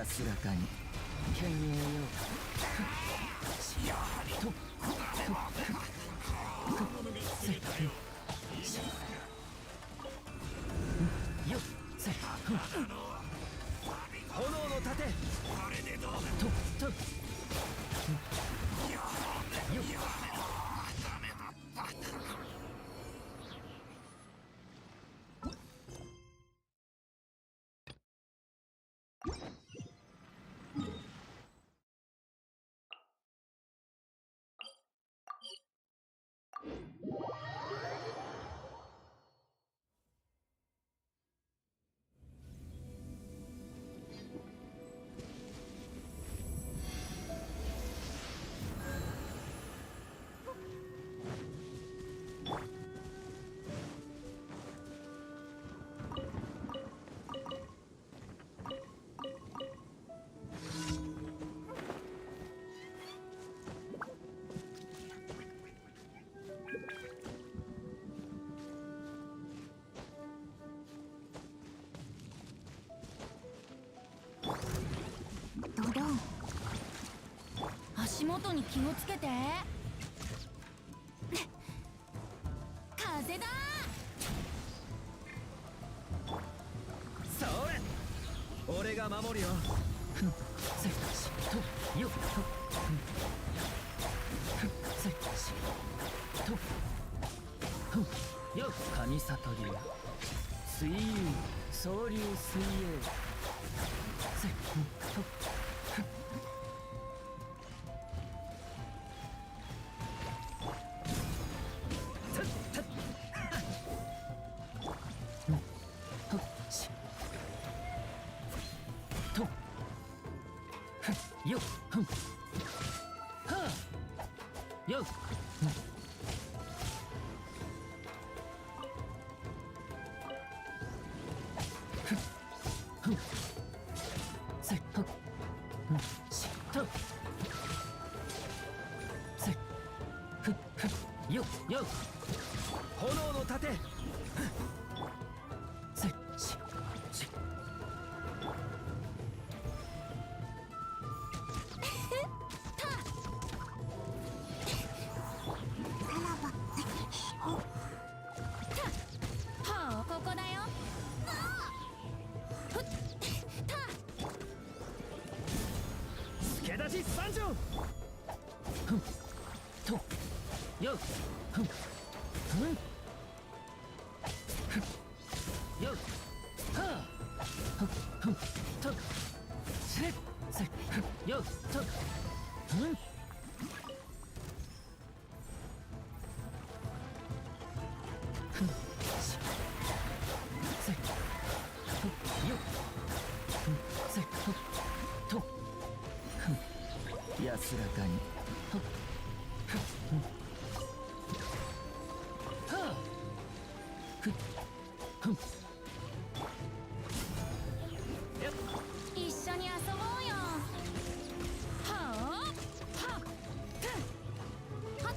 安らかに犬猿よ。やはりとよっせ炎の盾これでどうだとよっダメだった。ドドン。足元に気をつけて。風だ。それ俺が守るよ。せっしとよっせっしとよっ神里流水遊総流水泳せっとよっはあよっせっとしっとせっよっよっ炎の盾せっし助立ち参上とよっよっはあとせよっと安らかにはあ一緒に遊ぼうよ。はあはっはっはっ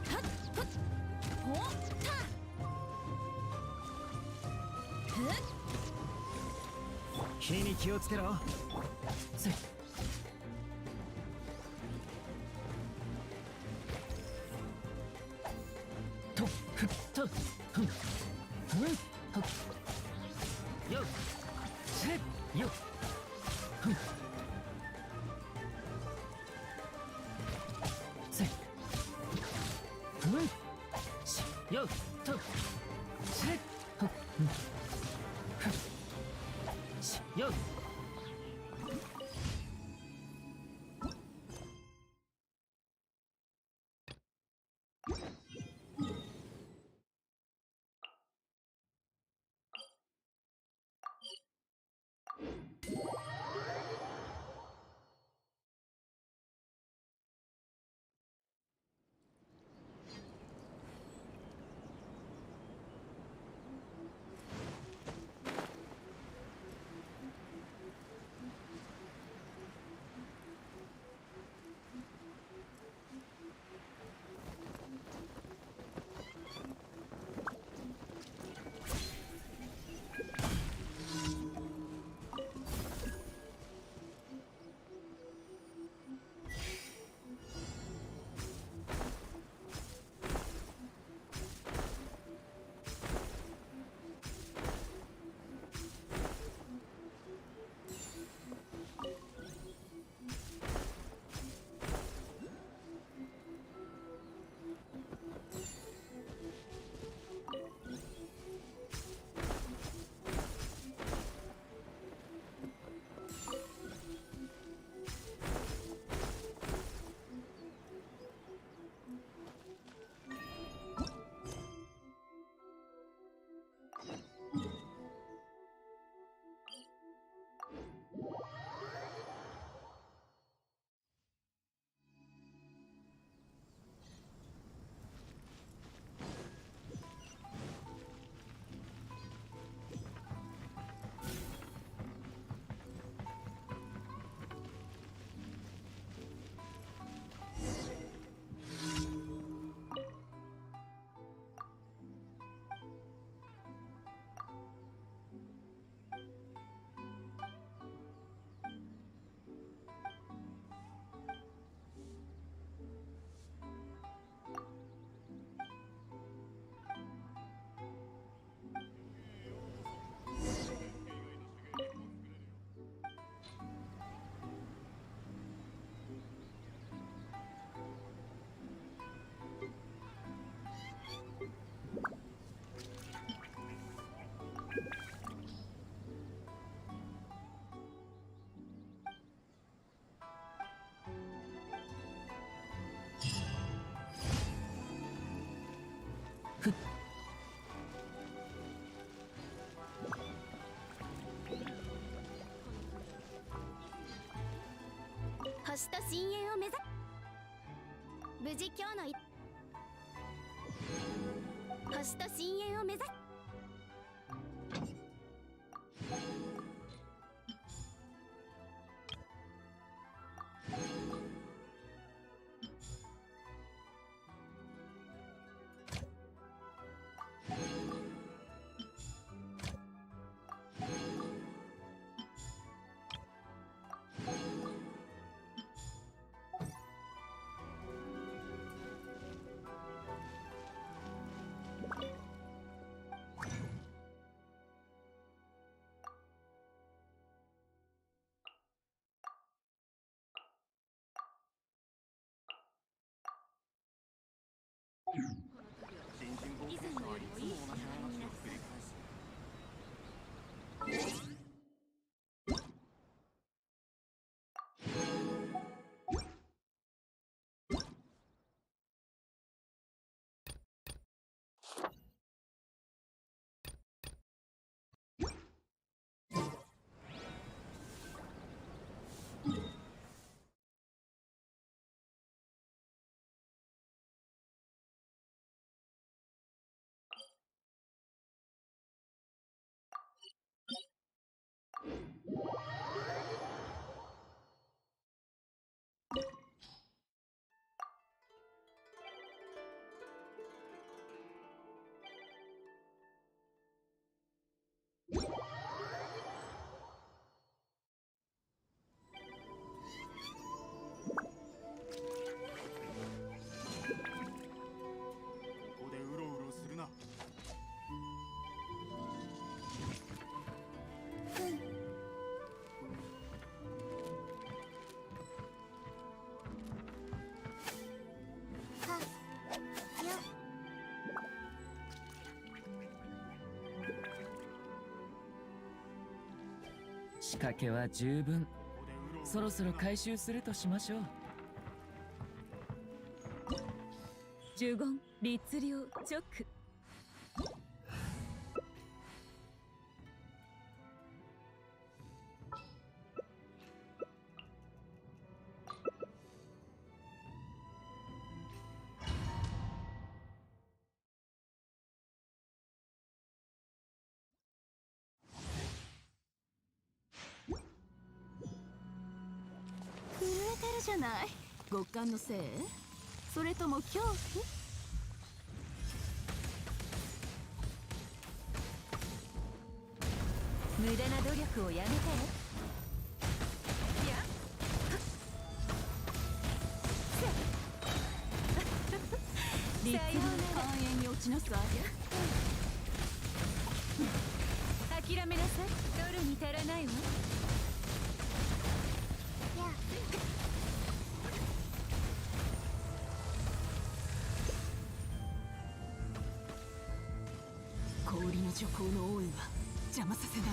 はっほったふっ火に気をつけろせっとふっとふんふんはっよっせっよっふんせっふんしよっとせっはっふんふんしよっ星と深淵を目指す。無事今日の星と深淵を目指す。以前のよりもいい状態になる。仕掛けは十分。そろそろ回収するとしましょう。呪言律令直。震えてるじゃない。極寒のせい？それとも恐怖？無駄な努力をやめて。律令半円に落ちなさい。諦めなさい。取るに足らないわ。氷の徐行の王位は邪魔させない。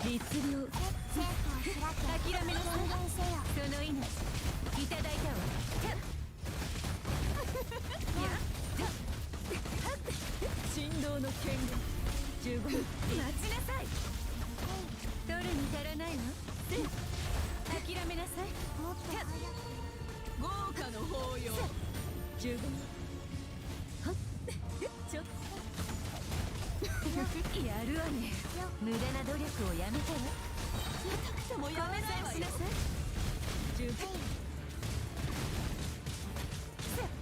律令諦めなさい。その命いただいたわ。振動の権限15。待ちなさい。取るに足らないわ。諦めなさい。豪華の抱擁15。ちょっとやるわね。無駄な努力をやめてよ。痛くてもやめないわよ。しなさい。15。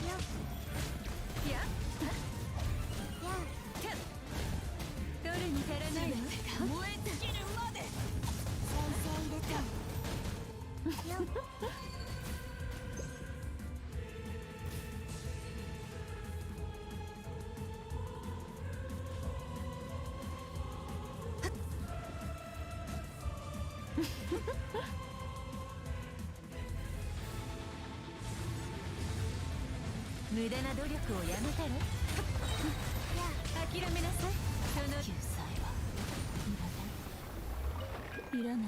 や取るに足らないわ。燃え尽きるまで。無駄な努力をやめたら諦めなさい。その救済はいらない。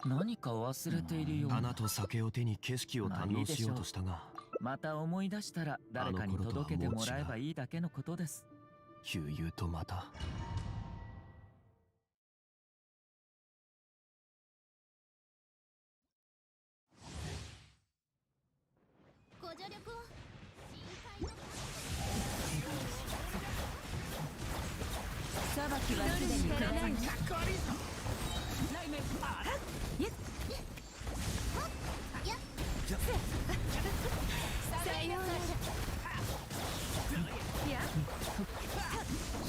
何か忘れているような。花と酒を手に景色を堪能しようとしたが、また思い出したら誰かに届けてもらえばいいだけのことです。悠々とまたご助力を。裁きはすでに下らない。さようなら。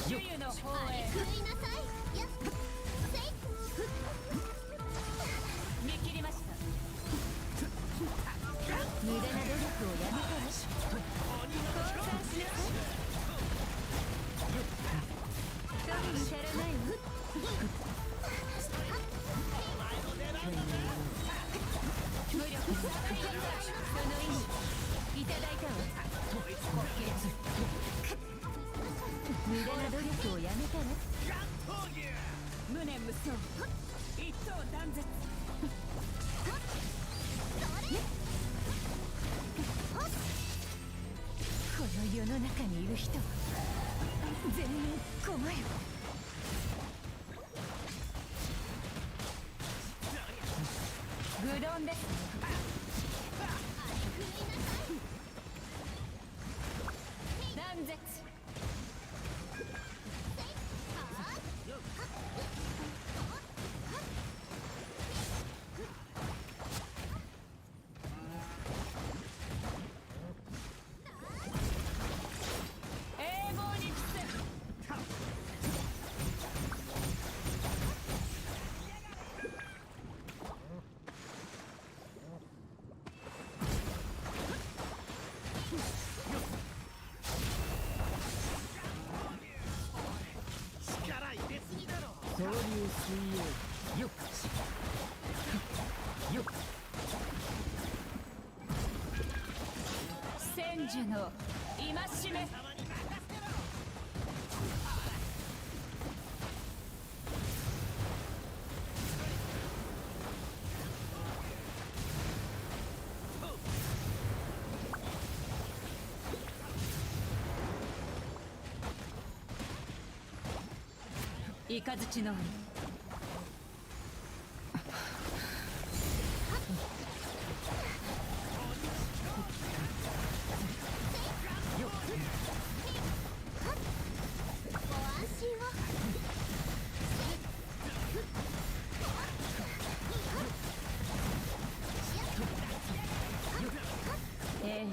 主湯の方へ。食いなさい。見切りました。無駄な努力をやめたら降参しなさい。取るに足らないわ。無力その意味いただいたわ。無駄な努力をやめたら無念無双。一刀断絶。この世の中にいる人は全員困る。愚鈍ですね。断絶。永劫に伏せ。水泳よっよっ千樹の戒め。雷の鬼。永遠。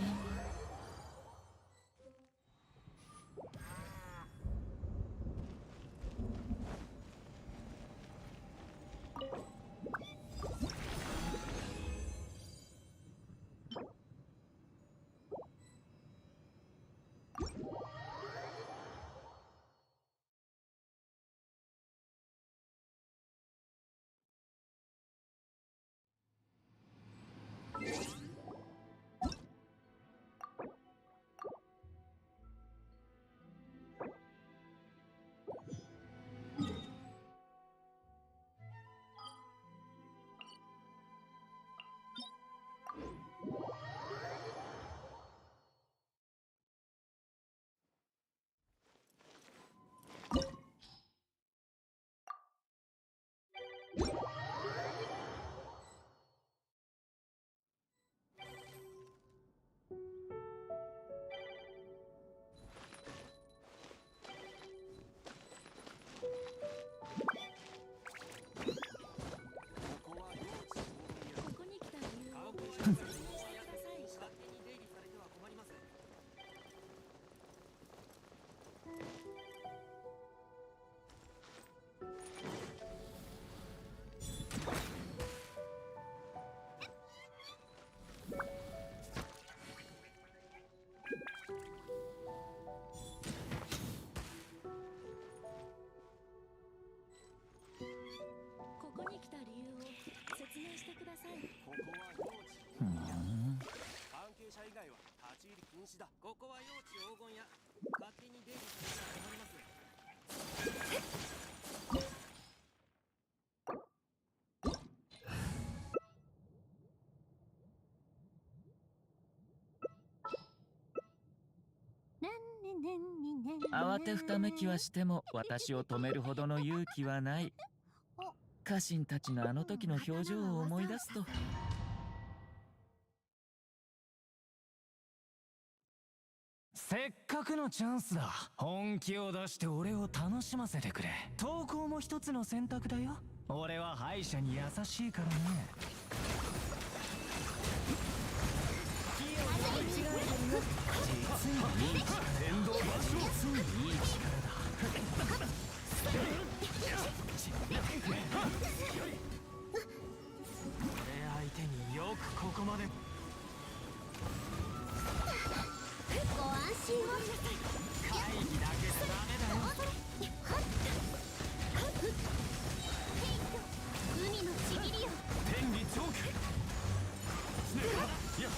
ここは用地黄金や勝手に出入りされては困ります。慌てふためきはしても私を止めるほどの勇気はない。家臣たちのあの時の表情を思い出すと。せっかくのチャンスだ。本気を出して俺を楽しませてくれ。投稿も一つの選択だよ。俺は敗者に優しいからね。実にいい力。電動馬実にいい力だ。俺相手によくここまで。ご安心を。会議だけじゃダメだよ。海のちぎりよ。天理チョーク。やっ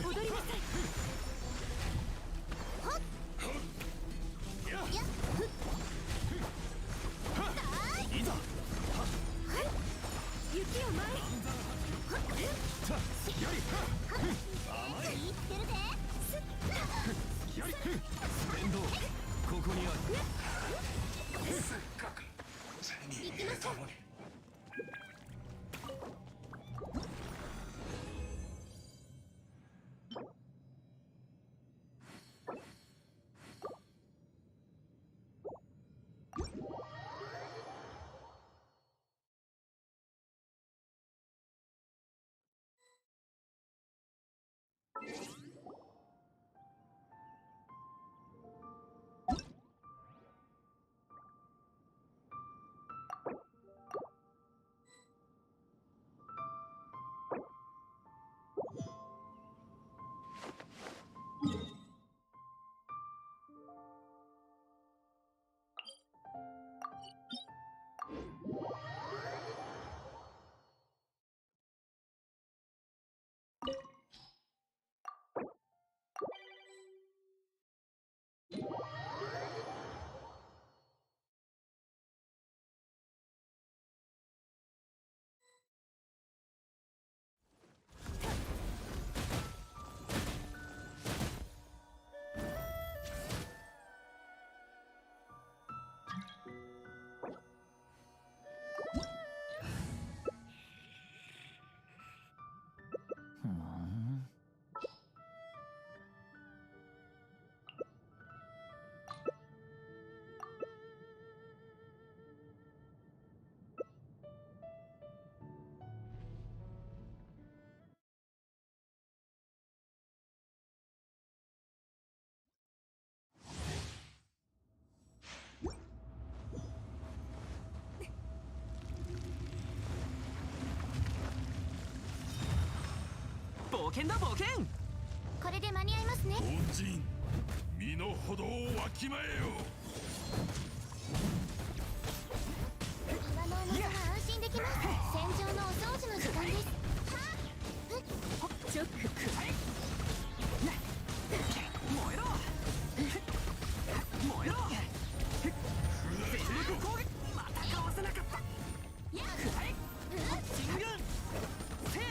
踊りなさい。いざ雪を前。甘い言ってるで。電動ここにある。行きましょう。険だ冒険。これで間に合いますね。凡人、身の程をわきまえよ。岩の重さが安心できます。戦場のお掃除の時間です。チョック燃えろ燃えろ。全力攻撃。またかわせなかった。進軍せへ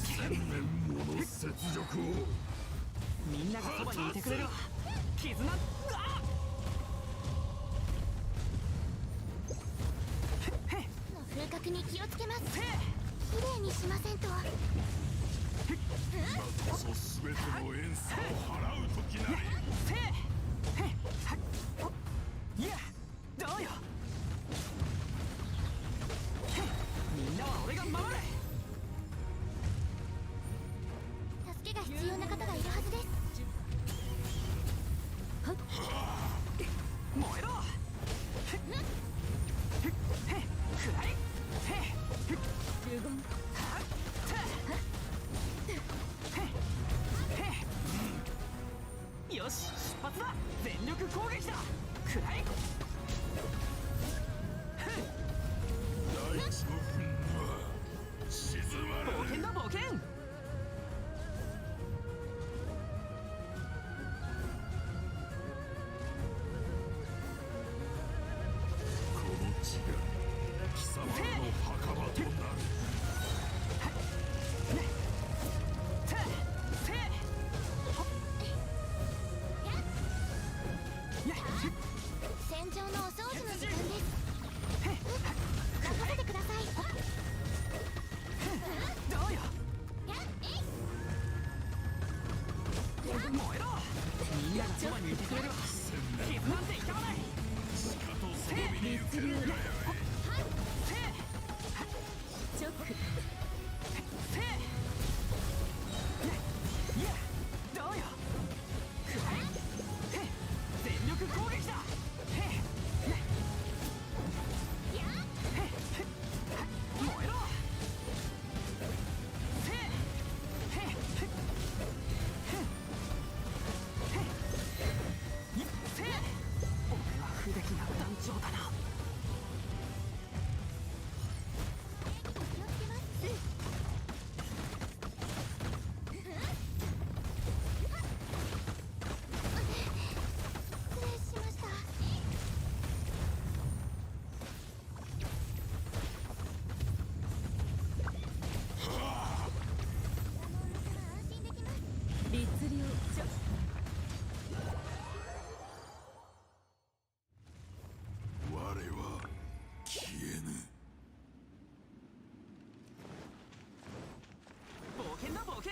千年もの雪辱を。みんながそばにいてくれるわ。絆。風格に気をつけます。綺麗にしませんと。今こそ全ての怨嗟を払う時なり。いやどうよ。みんなは俺が守れ。助けが必要な方がいるはずです。燃えろ。くらい。呪言よし出発だ。全力攻撃だ。くらい。大地の憤怒は静ま冒険る。だ冒険。この地が貴様らの墓場となる。戦場のお掃除の時間です。任せてください。どうよ。やっえい。燃えろ。みんながそばにいてくれるわ。傷なんて痛まない。しかとその身に受けるがよい。チョックいやどうよ。くらい。全力攻撃だ。燃えろ。俺は不出来な団長だな。気をつけます。失礼しました。安心できます。律令チョッ我は消えぬ。冒険だ冒険。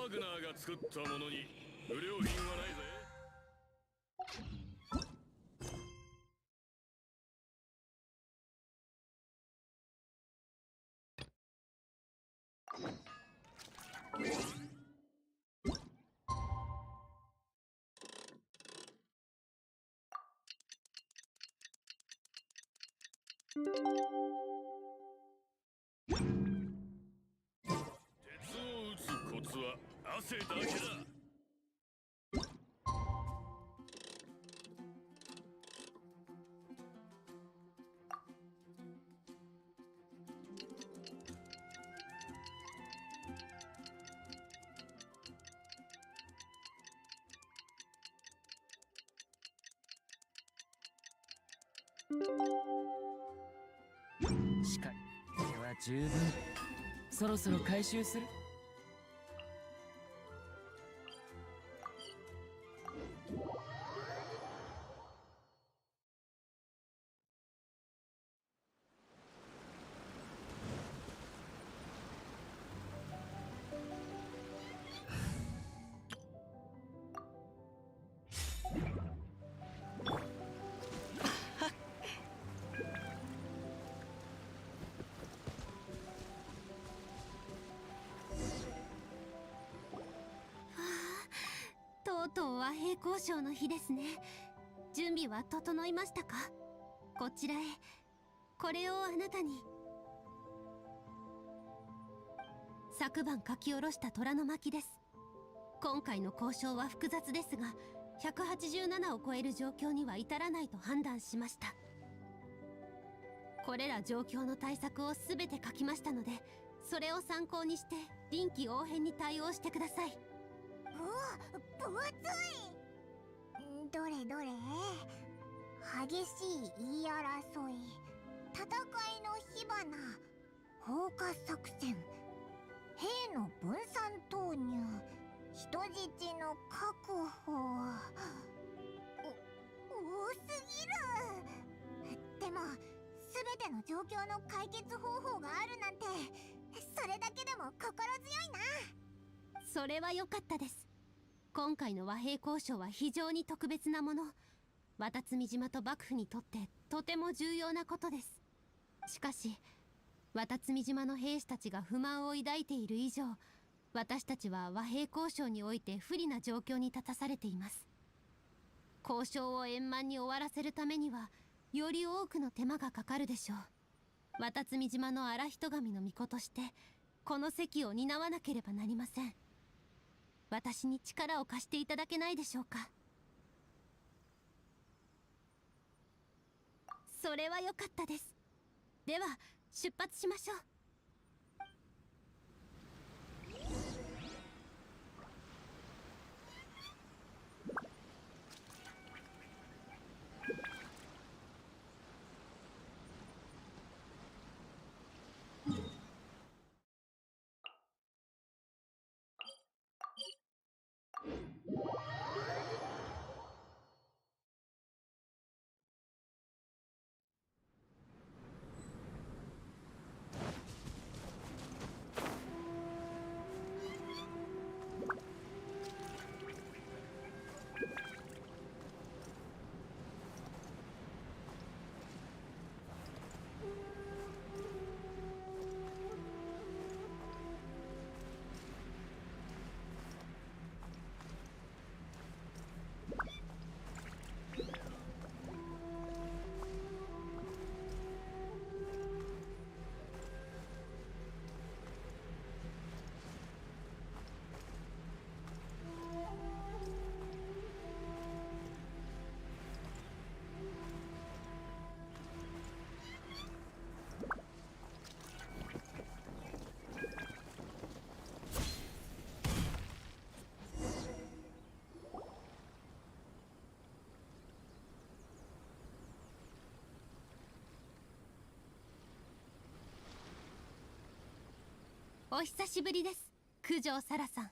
ーグナーが作ったものに不良品はないぜ。鉄を打つコツは汗だけだ。しかりでは十分。そろそろ回収する。とうとう和平交渉の日ですね。準備は整いましたか？こちらへ。これをあなたに。昨晩書き下ろした虎の巻です。今回の交渉は複雑ですが、187を超える状況には至らないと判断しました。これら状況の対策を全て書きましたので、それを参考にして臨機応変に対応してください。分厚い。どれどれ。激しい言い争い、戦いの火花、放火作戦、兵の分散投入、人質の確保。多すぎる。でも全ての状況の解決方法があるなんて、それだけでも心強いな。それは良かったです。今回の和平交渉は非常に特別なもの。渡積島と幕府にとってとても重要なことです。しかし渡積島の兵士たちが不満を抱いている以上、私たちは和平交渉において不利な状況に立たされています。交渉を円満に終わらせるためにはより多くの手間がかかるでしょう。渡積島の荒人神の巫女としてこの責を担わなければなりません。私に力を貸していただけないでしょうか。それは良かったです。では出発しましょう。お久しぶりです、九条サラさん。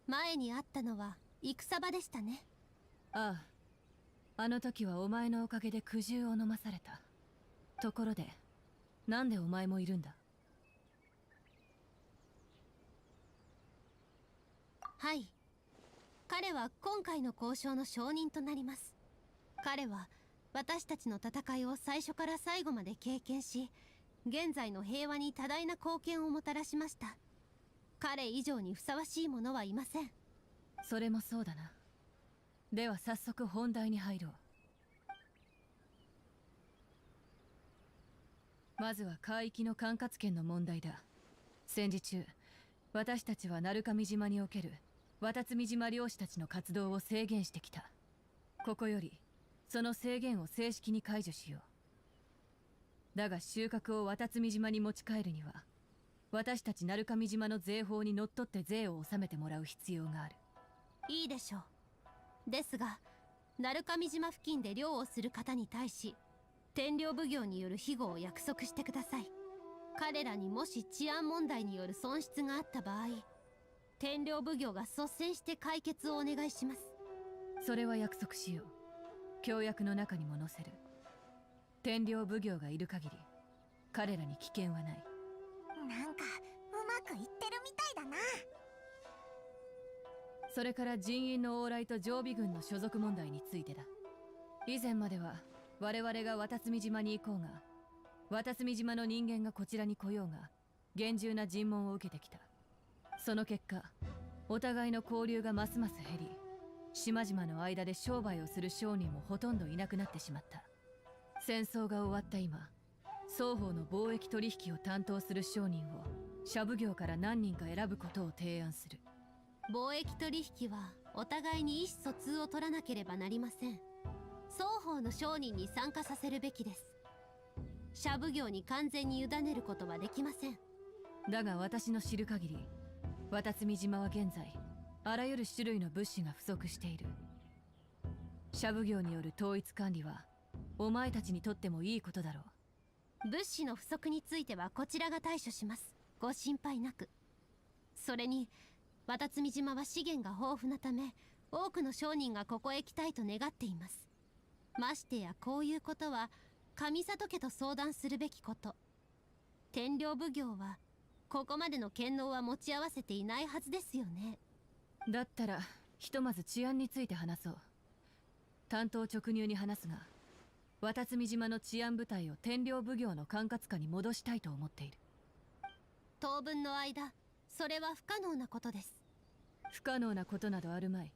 前に会ったのは戦場でしたね。ああ、あの時はお前のおかげで苦渋を飲まされた。ところで、なんでお前もいるんだ？はい。彼は今回の交渉の証人となります。彼は私たちの戦いを最初から最後まで経験し、現在の平和に多大な貢献をもたらしました。彼以上にふさわしい者はいません。それもそうだな。では早速本題に入ろう。まずは海域の管轄権の問題だ。戦時中、私たちは鳴上島における綿積島漁師たちの活動を制限してきた。ここよりその制限を正式に解除しよう。だが収穫を綿積島に持ち帰るには、私たち鳴上島の税法にのっとって税を納めてもらう必要がある。いいでしょう。ですが、鳴上島付近で漁をする方に対し、天領奉行による庇護を約束してください。彼らにもし治安問題による損失があった場合、天領奉行が率先して解決をお願いします。それは約束しよう。協約の中にも載せる。天領奉行がいる限り、彼らに危険はない。なんかうまくいってるみたいだな。それから人員の往来と常備軍の所属問題についてだ。以前までは我々が綿積島に行こうが、綿積島の人間がこちらに来ようが、厳重な尋問を受けてきた。その結果、お互いの交流がますます減り、島々の間で商売をする商人もほとんどいなくなってしまった。戦争が終わった今、双方の貿易取引を担当する商人を社奉行から何人か選ぶことを提案する。貿易取引はお互いに意思疎通を取らなければなりません。双方の商人に参加させるべきです。社奉行に完全に委ねることはできません。だが私の知る限り、綿積島は現在あらゆる種類の物資が不足している。社奉行による統一管理はお前たちにとってもいいことだろう。物資の不足についてはこちらが対処します。ご心配なく。それに綿積島は資源が豊富なため、多くの商人がここへ来たいと願っています。ましてやこういうことは上里家と相談するべきこと。天領奉行はここまでの権能は持ち合わせていないはずですよね。だったらひとまず治安について話そう。担当直入に話すが、綿積島の治安部隊を天領奉行の管轄下に戻したいと思っている。当分の間、それは不可能なことです。不可能なことなどあるまい。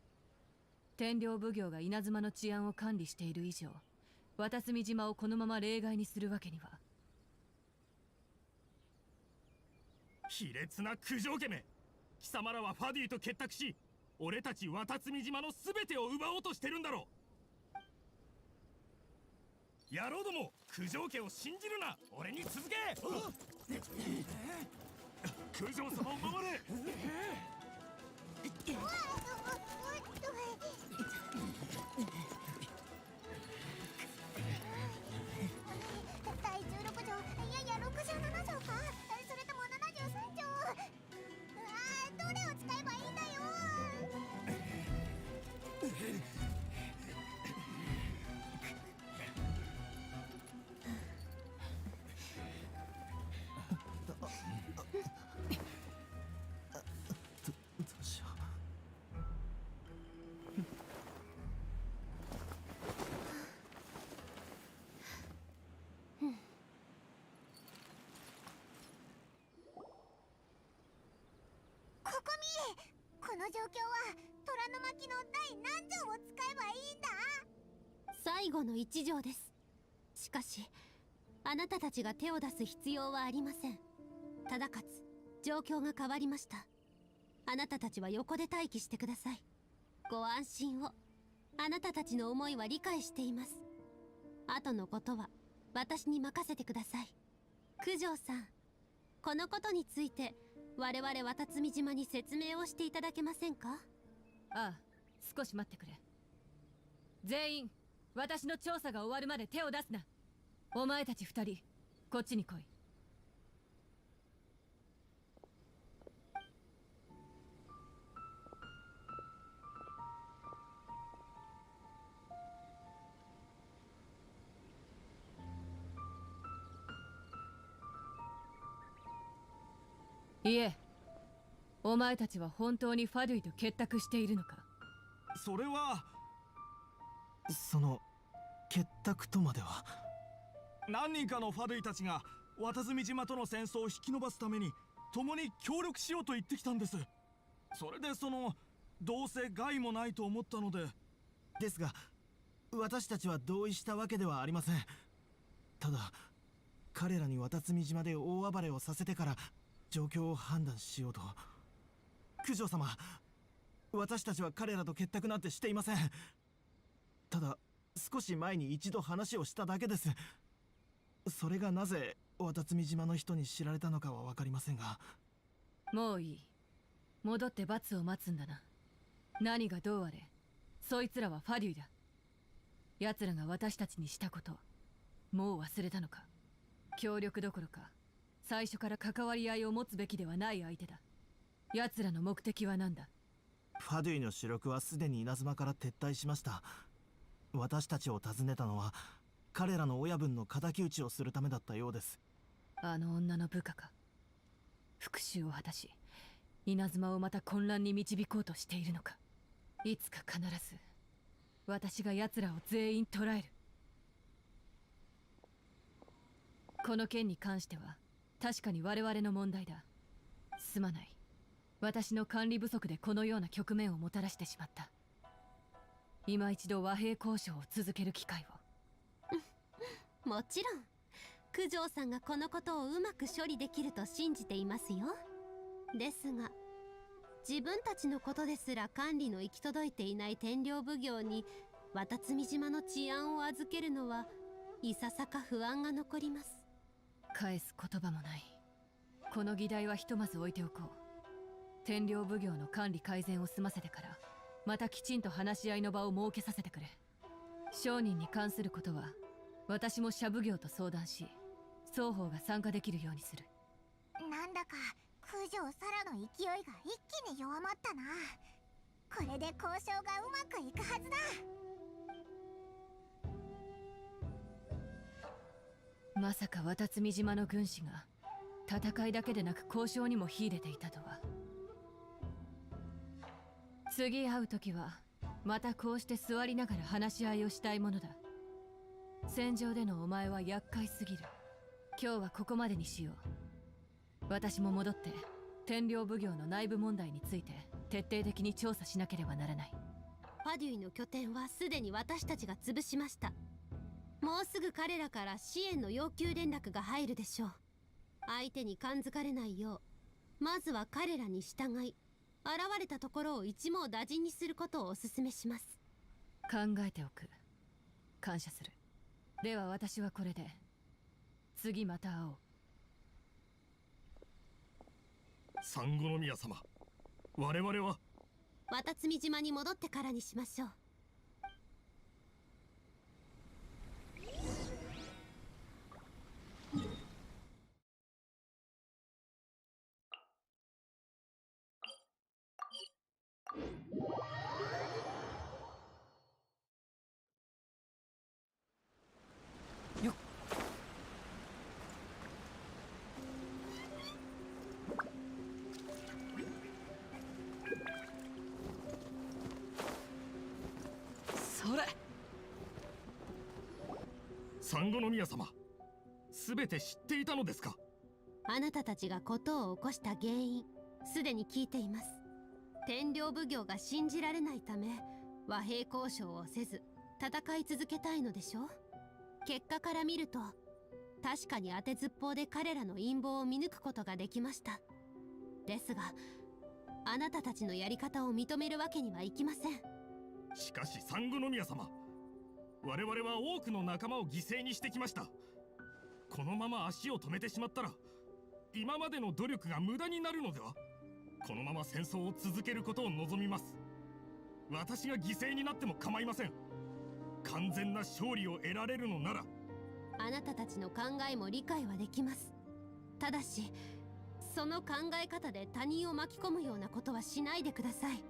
天領奉行が稲妻の治安を管理している以上、綿積島をこのまま例外にするわけには。卑劣な九条家め、貴様らはファディと結託し、俺たち綿積島の全てを奪おうとしてるんだろう。野郎ども、九条家を信じるな。俺に続け。九条様を守れ。第16条、いやいや67条か、それとも73条。どれを使えばいいんだよ。どうしよここみ、この状況は虎の巻の第何条を使えばいいんだ。最後の一条です。しかしあなたたちが手を出す必要はありません。ただかつ状況が変わりました。あなたたちは横で待機してください。ご安心を。あなたたちの思いは理解しています。後のことは私に任せてください。九条さん、このことについて我々綿積島に説明をしていただけませんか？ああ、少し待ってくれ。全員私の調査が終わるまで手を出すな。お前たち二人、こっちに来い。いえ、お前たちは本当にファドゥイと結託しているのか？それは結託とまでは。何人かのファドゥイたちが渡積島との戦争を引き延ばすために共に協力しようと言ってきたんです。それでどうせ害もないと思ったので。ですが私たちは同意したわけではありません。ただ彼らに渡積島で大暴れをさせてから状況を判断しようと。九条様、私たちは彼らと結託なんてしていません。ただ少し前に一度話をしただけです。それがなぜ渡積島の人に知られたのかは分かりませんが。もういい。戻って罰を待つんだな。何がどうあれ、そいつらはファデュイだ。奴らが私たちにしたこと、もう忘れたのか？協力どころか最初から関わり合いを持つべきではない相手だ。奴らの目的は何だ？ファデュイの主力はすでに稲妻から撤退しました。私たちを訪ねたのは彼らの親分の敵討ちをするためだったようです。あの女の部下か。復讐を果たし稲妻をまた混乱に導こうとしているのか。いつか必ず私が奴らを全員捕らえる。この件に関しては確かに我々の問題だ。すまない。私の管理不足でこのような局面をもたらしてしまった。今一度和平交渉を続ける機会を。もちろん九条さんがこのことをうまく処理できると信じていますよ。ですが自分たちのことですら管理の行き届いていない天領奉行に渡積島の治安を預けるのはいささか不安が残ります。返す言葉もない。この議題はひとまず置いておこう。天領奉行の管理改善を済ませてからまたきちんと話し合いの場を設けさせてくれ。商人に関することは私も社奉行と相談し双方が参加できるようにする。なんだか九条サラの勢いが一気に弱まったな。これで交渉がうまくいくはずだ。まさか渡積島の軍師が戦いだけでなく交渉にも秀でていたとは。次会う時はまたこうして座りながら話し合いをしたいものだ。戦場でのお前は厄介すぎる。今日はここまでにしよう。私も戻って天領奉行の内部問題について徹底的に調査しなければならない。ファデュイの拠点はすでに私たちが潰しました。もうすぐ彼らから支援の要求連絡が入るでしょう。相手に感づかれないようまずは彼らに従い現れたところを一網打尽にすることをお勧めします。考えておく。感謝する。では私はこれで。次また会おう。三五宮様、我々は渡積島に戻ってからにしましょう。それ。三五宮様、すべて知っていたのですか？あなたたちが事を起こした原因すでに聞いています。天領奉行が信じられないため和平交渉をせず戦い続けたいのでしょう。結果から見ると確かに当てずっぽうで彼らの陰謀を見抜くことができました。ですがあなたたちのやり方を認めるわけにはいきません。しかし三五宮様、我々は多くの仲間を犠牲にしてきました。このまま足を止めてしまったら今までの努力が無駄になるのでは？このまま戦争を続けることを望みます。私が犠牲になっても構いません。完全な勝利を得られるのなら。あなたたちの考えも理解はできます。ただしその考え方で他人を巻き込むようなことはしないでください。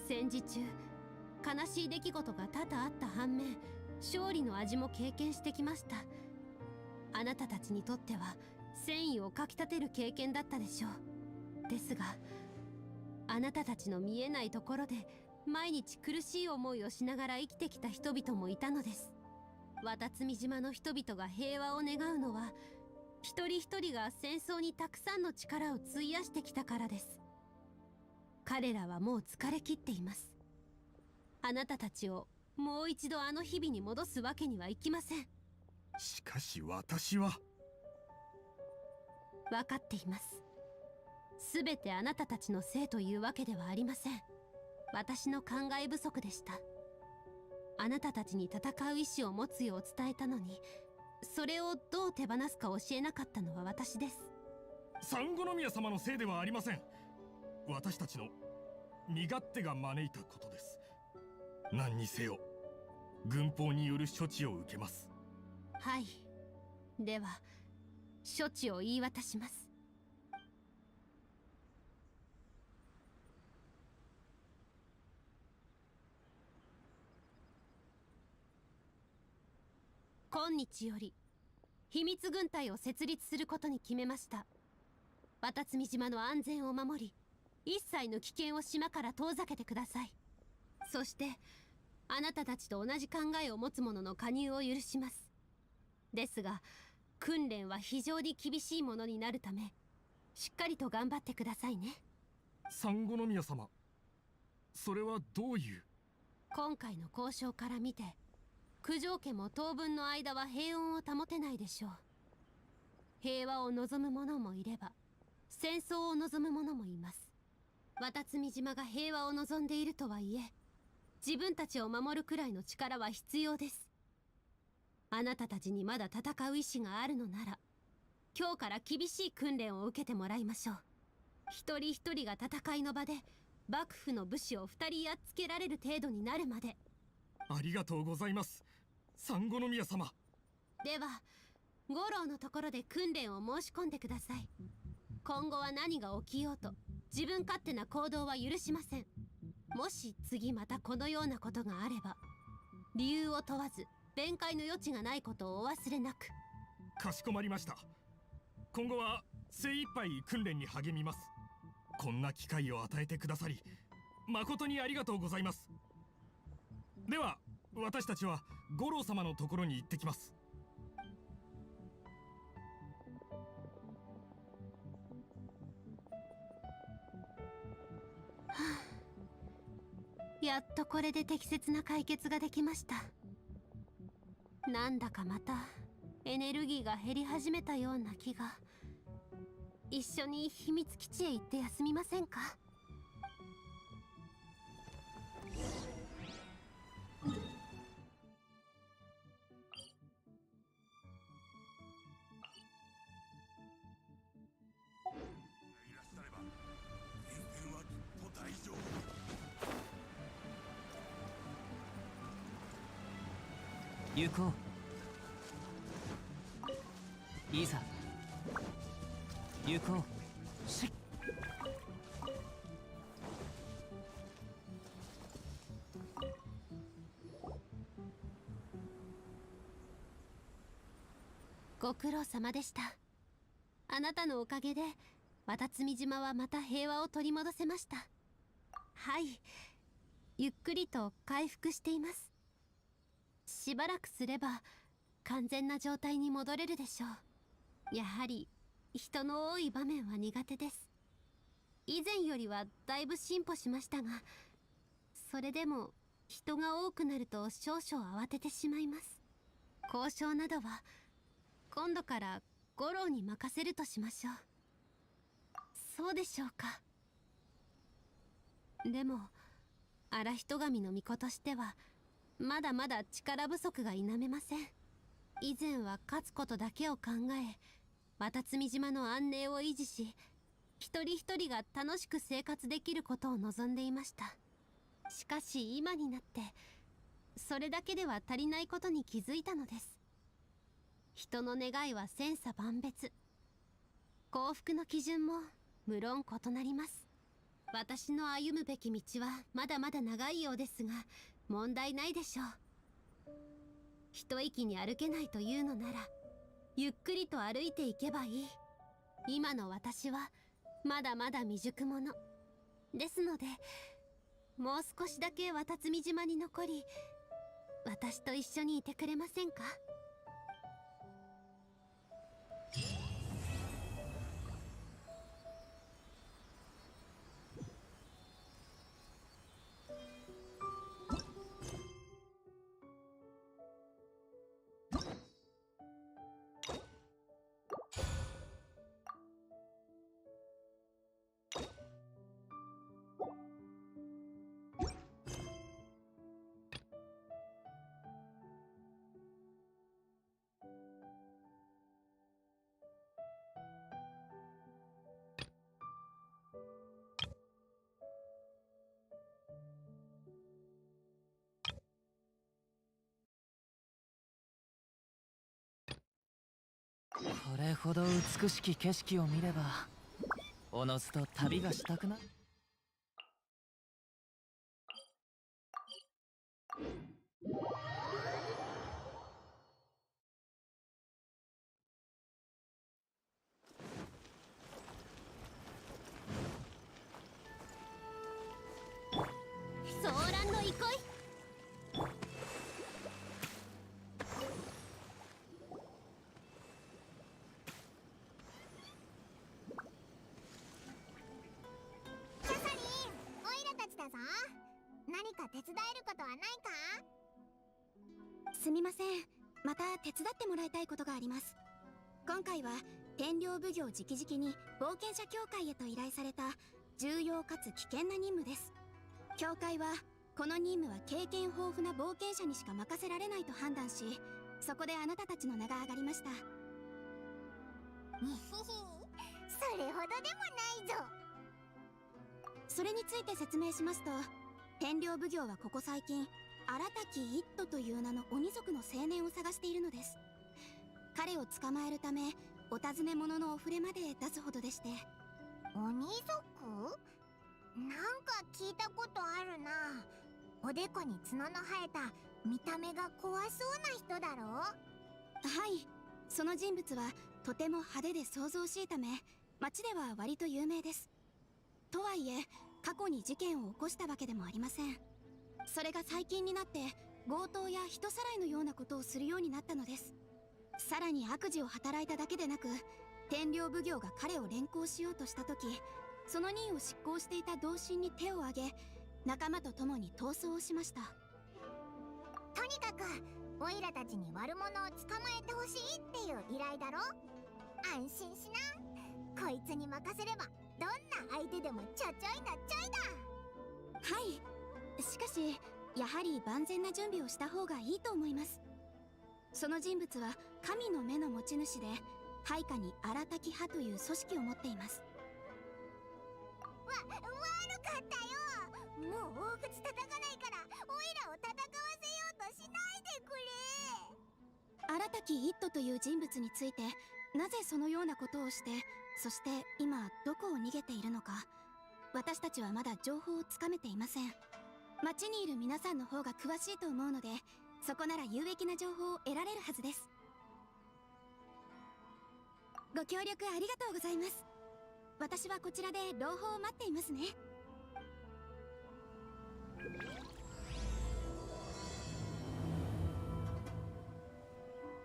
戦時中悲しい出来事が多々あった反面勝利の味も経験してきました。あなたたちにとっては戦意をかきたてる経験だったでしょう。ですがあなたたちの見えないところで毎日苦しい思いをしながら生きてきた人々もいたのです。渡積島の人々が平和を願うのは、一人一人が戦争にたくさんの力を費やしてきたからです。彼らはもう疲れ切っています。あなたたちをもう一度あの日々に戻すわけにはいきません。しかし私は。分かっています。すべてあなたたちのせいというわけではありません。私の考え不足でした。あなたたちに戦う意志を持つよう伝えたのに、それをどう手放すか教えなかったのは私です。三五宮様のせいではありません。私たちの身勝手が招いたことです。何にせよ軍法による処置を受けます。はい。では処置を言い渡します。今日より秘密軍隊を設立することに決めました。渡積島の安全を守り、一切の危険を島から遠ざけてください。そしてあなたたちと同じ考えを持つ者の加入を許します。ですが訓練は非常に厳しいものになるため、しっかりと頑張ってくださいね。三五宮様、それはどういう。今回の交渉から見て、九条家も当分の間は平穏を保てないでしょう。平和を望む者もいれば戦争を望む者もいます。渡積島が平和を望んでいるとはいえ、自分たちを守るくらいの力は必要です。あなたたちにまだ戦う意志があるのなら、今日から厳しい訓練を受けてもらいましょう。一人一人が戦いの場で幕府の武士を2人やっつけられる程度になるまで。ありがとうございます、三五宮様。では五郎のところで訓練を申し込んでください。今後は何が起きようと自分勝手な行動は許しません。もし次またこのようなことがあれば、理由を問わず弁解の余地がないことをお忘れなく。かしこまりました。今後は精一杯訓練に励みます。こんな機会を与えてくださり誠にありがとうございます。では私たちは五郎様のところに行ってきます。やっとこれで適切な解決ができました。なんだかまたエネルギーが減り始めたような気が。一緒に秘密基地へ行って休みませんか？行こう。いざ行こう。しっ。ご苦労様でした。あなたのおかげで渡積島はまた平和を取り戻せました。はい、ゆっくりと回復しています。しばらくすれば完全な状態に戻れるでしょう。やはり人の多い場面は苦手です。以前よりはだいぶ進歩しましたが、それでも人が多くなると少々慌ててしまいます。交渉などは今度から五郎に任せるとしましょう。そうでしょうか。でも荒人神の巫女としてはまだまだ力不足が否めません。以前は勝つことだけを考え、渡積島の安寧を維持し、一人一人が楽しく生活できることを望んでいました。しかし今になってそれだけでは足りないことに気づいたのです。人の願いは千差万別、幸福の基準も無論異なります。私の歩むべき道はまだまだ長いようですが、問題ないでしょう。一息に歩けないというのならゆっくりと歩いていけばいい。今の私はまだまだ未熟者。ですので、もう少しだけ渡積島に残り、私と一緒にいてくれませんか？これほど美しき景色を見ればおのずと旅がしたくなる。ソーランの憩い。キャサリン、オイラたちだぞ。何か手伝えることはないか？すみません。また手伝ってもらいたいことがあります。今回は天領奉行直々に冒険者協会へと依頼された重要かつ危険な任務です。協会はこの任務は経験豊富な冒険者にしか任せられないと判断し、そこであなたたちの名が挙がりました。それほどでもないぞ。それについて説明しますと、天領奉行はここ最近荒滝一斗という名の鬼族の青年を探しているのです。彼を捕まえるためお尋ね者のお触れまで出すほどでして。鬼族？なんか聞いたことあるな。おでこに角の生えた見た目が怖そうな人だろ？はい、その人物はとても派手で騒々しいため町では割と有名です。とはいえ過去に事件を起こしたわけでもありません。それが最近になって強盗や人さらいのようなことをするようになったのです。さらに悪事を働いただけでなく、天領奉行が彼を連行しようとした時、その任を執行していた同心に手を挙げ、仲間と共に逃走をしました。とにかくオイラたちに悪者を捕まえてほしいっていう依頼だろ？安心しな。こいつに任せればどんな相手でもちょちょいのちょいだ。はい、しかしやはり万全な準備をした方がいいと思います。その人物は神の目の持ち主で、配下に荒滝派という組織を持っています。悪かったよ。もう大口叩かないからオイラを戦わせようとしないでくれ。荒滝一斗という人物についてなぜそのようなことをして、そして今どこを逃げているのか、私たちはまだ情報をつかめていません。町にいる皆さんの方が詳しいと思うので、そこなら有益な情報を得られるはずです。ご協力ありがとうございます。私はこちらで朗報を待っていますね。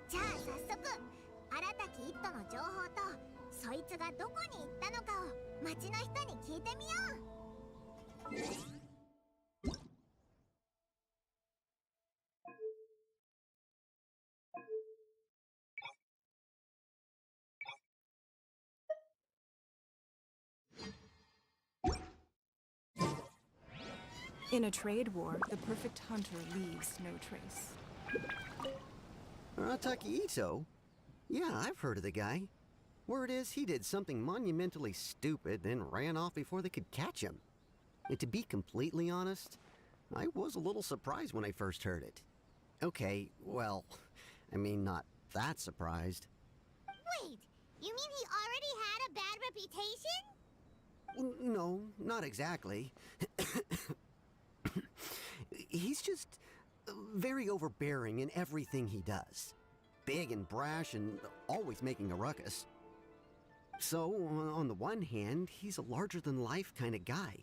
じゃあ早速荒滝一斗の情報とそいつがどこに行ったのかを町の人に聞いてみよう。In a trade war, the perfect hunter leaves no trace. Arataki Itto? Yeah, I've heard of the guy. Word is he did something monumentally stupid, then ran off before they could catch him. And to be completely honest, I was a little surprised when I first heard it. Okay, well, I mean, not that surprised. Wait, you mean he already had a bad reputation? No, not exactly. He's just very overbearing in everything he does. Big and brash and always making a ruckus. So, on the one hand, he's a larger-than-life kind of guy.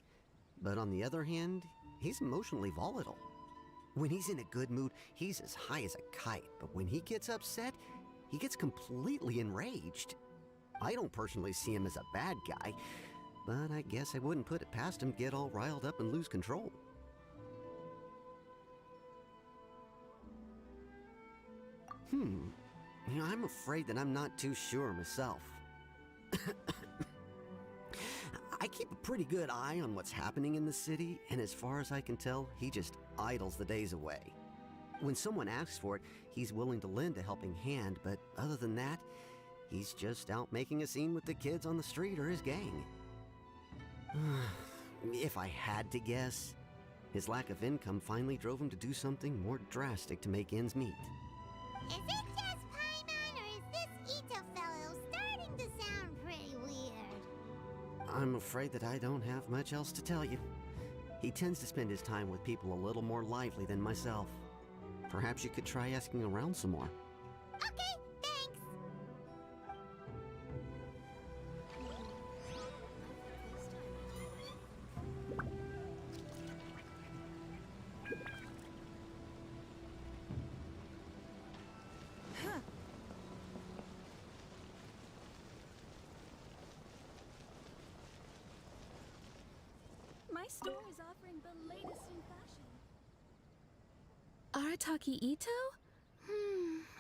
But on the other hand, he's emotionally volatile. When he's in a good mood, he's as high as a kite, but when he gets upset, he gets completely enraged. I don't personally see him as a bad guy, but I guess I wouldn't put it past him to get all riled up and lose control. I'm afraid that I'm not too sure myself. I keep a pretty good eye on what's happening in the city, and as far as I can tell, he just idles the days away. When someone asks for it, he's willing to lend a helping hand, but other than that, he's just out making a scene with the kids on the street or his gang. If I had to guess, his lack of income finally drove him to do something more drastic to make ends meet. Is it just Paimon, or is this Itto fellow starting to sound pretty weird? I'm afraid that I don't have much else to tell you. He tends to spend his time with people a little more lively than myself. Perhaps you could try asking around some more. Okay, thanks. My store is offering the latest in fashion. Arataki Itto?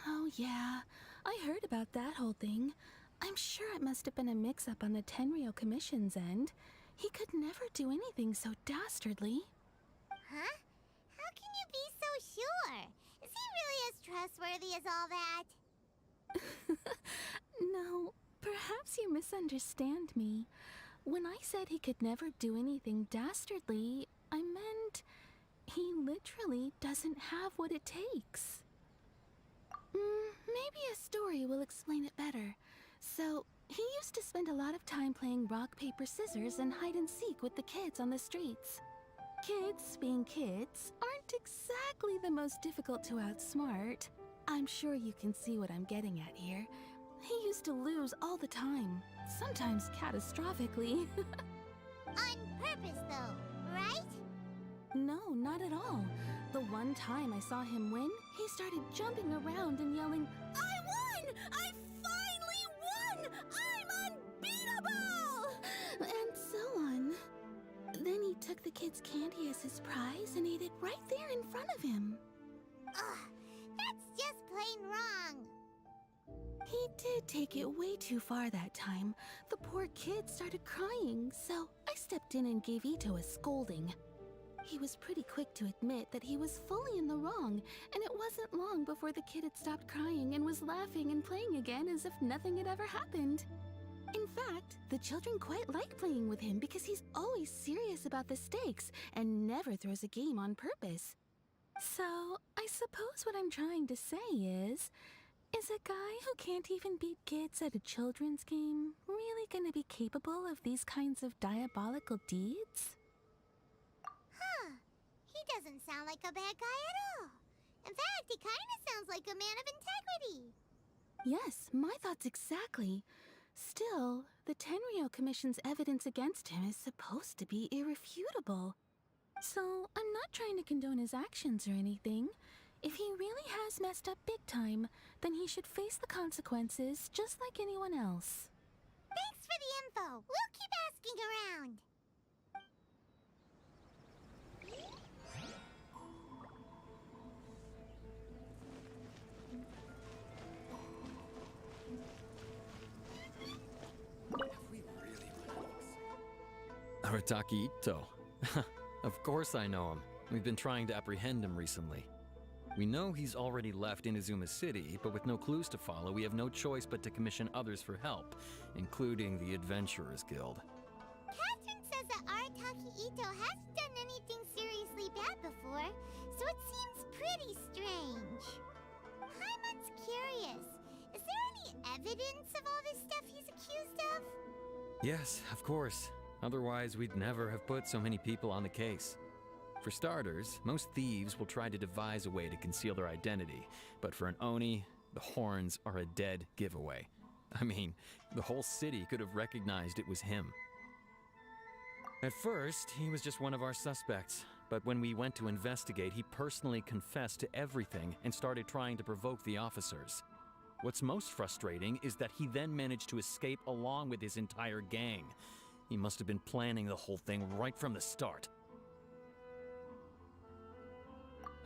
Oh yeah. I heard about that whole thing. I'm sure it must have been a mix-up on the Tenryou Commission's end. He could never do anything so dastardly. Huh? How can you be so sure? Is he really as trustworthy as all that? No, perhaps you misunderstand me. When I said he could never do anything dastardly, I meant he literally doesn't have what it takes. Maybe a story will explain it better. So, he used to spend a lot of time playing rock, paper, scissors and hide and seek with the kids on the streets. Kids, being kids, aren't exactly the most difficult to outsmart. I'm sure you can see what I'm getting at here. He used to lose all the time, sometimes catastrophically. On purpose, though, right? No, not at all. The one time I saw him win, he started jumping around and yelling, "I won! I finally won! I'm unbeatable!" And so on. Then he took the kid's candy as his prize and ate it right there in front of him. Ugh, that's just plain wrong. He did take it way too far that time. The poor kid started crying, so I stepped in and gave Itto a scolding. He was pretty quick to admit that he was fully in the wrong, and it wasn't long before the kid had stopped crying and was laughing and playing again as if nothing had ever happened. In fact, the children quite like playing with him because he's always serious about the stakes and never throws a game on purpose. So, I suppose what I'm trying to say is a guy who can't even beat kids at a children's game really gonna be capable of these kinds of diabolical deeds? Huh. He doesn't sound like a bad guy at all. In fact, he kind of sounds like a man of integrity. Yes, my thoughts exactly. Still, the Tenryou Commission's evidence against him is supposed to be irrefutable. So, I'm not trying to condone his actions or anything. If he really has messed up big time, then he should face the consequences just like anyone else. Thanks for the info. We'll keep asking around. Arataki Itto. Of course I know him. We've been trying to apprehend him recently. We know he's already left Inazuma City, but with no clues to follow, we have no choice but to commission others for help, including the Adventurers Guild. Catherine says that Arataki Itto hasn't done anything seriously bad before, so it seems pretty strange. Paimon's curious. Is there any evidence of all this stuff he's accused of? Yes, of course. Otherwise, we'd never have put so many people on the case. For starters, most thieves will try to devise a way to conceal their identity, but for an Oni, the horns are a dead giveaway. I mean, the whole city could have recognized it was him. At first, he was just one of our suspects. But when we went to investigate, he personally confessed to everything and started trying to provoke the officers. What's most frustrating is that he then managed to escape along with his entire gang. He must have been planning the whole thing right from the start.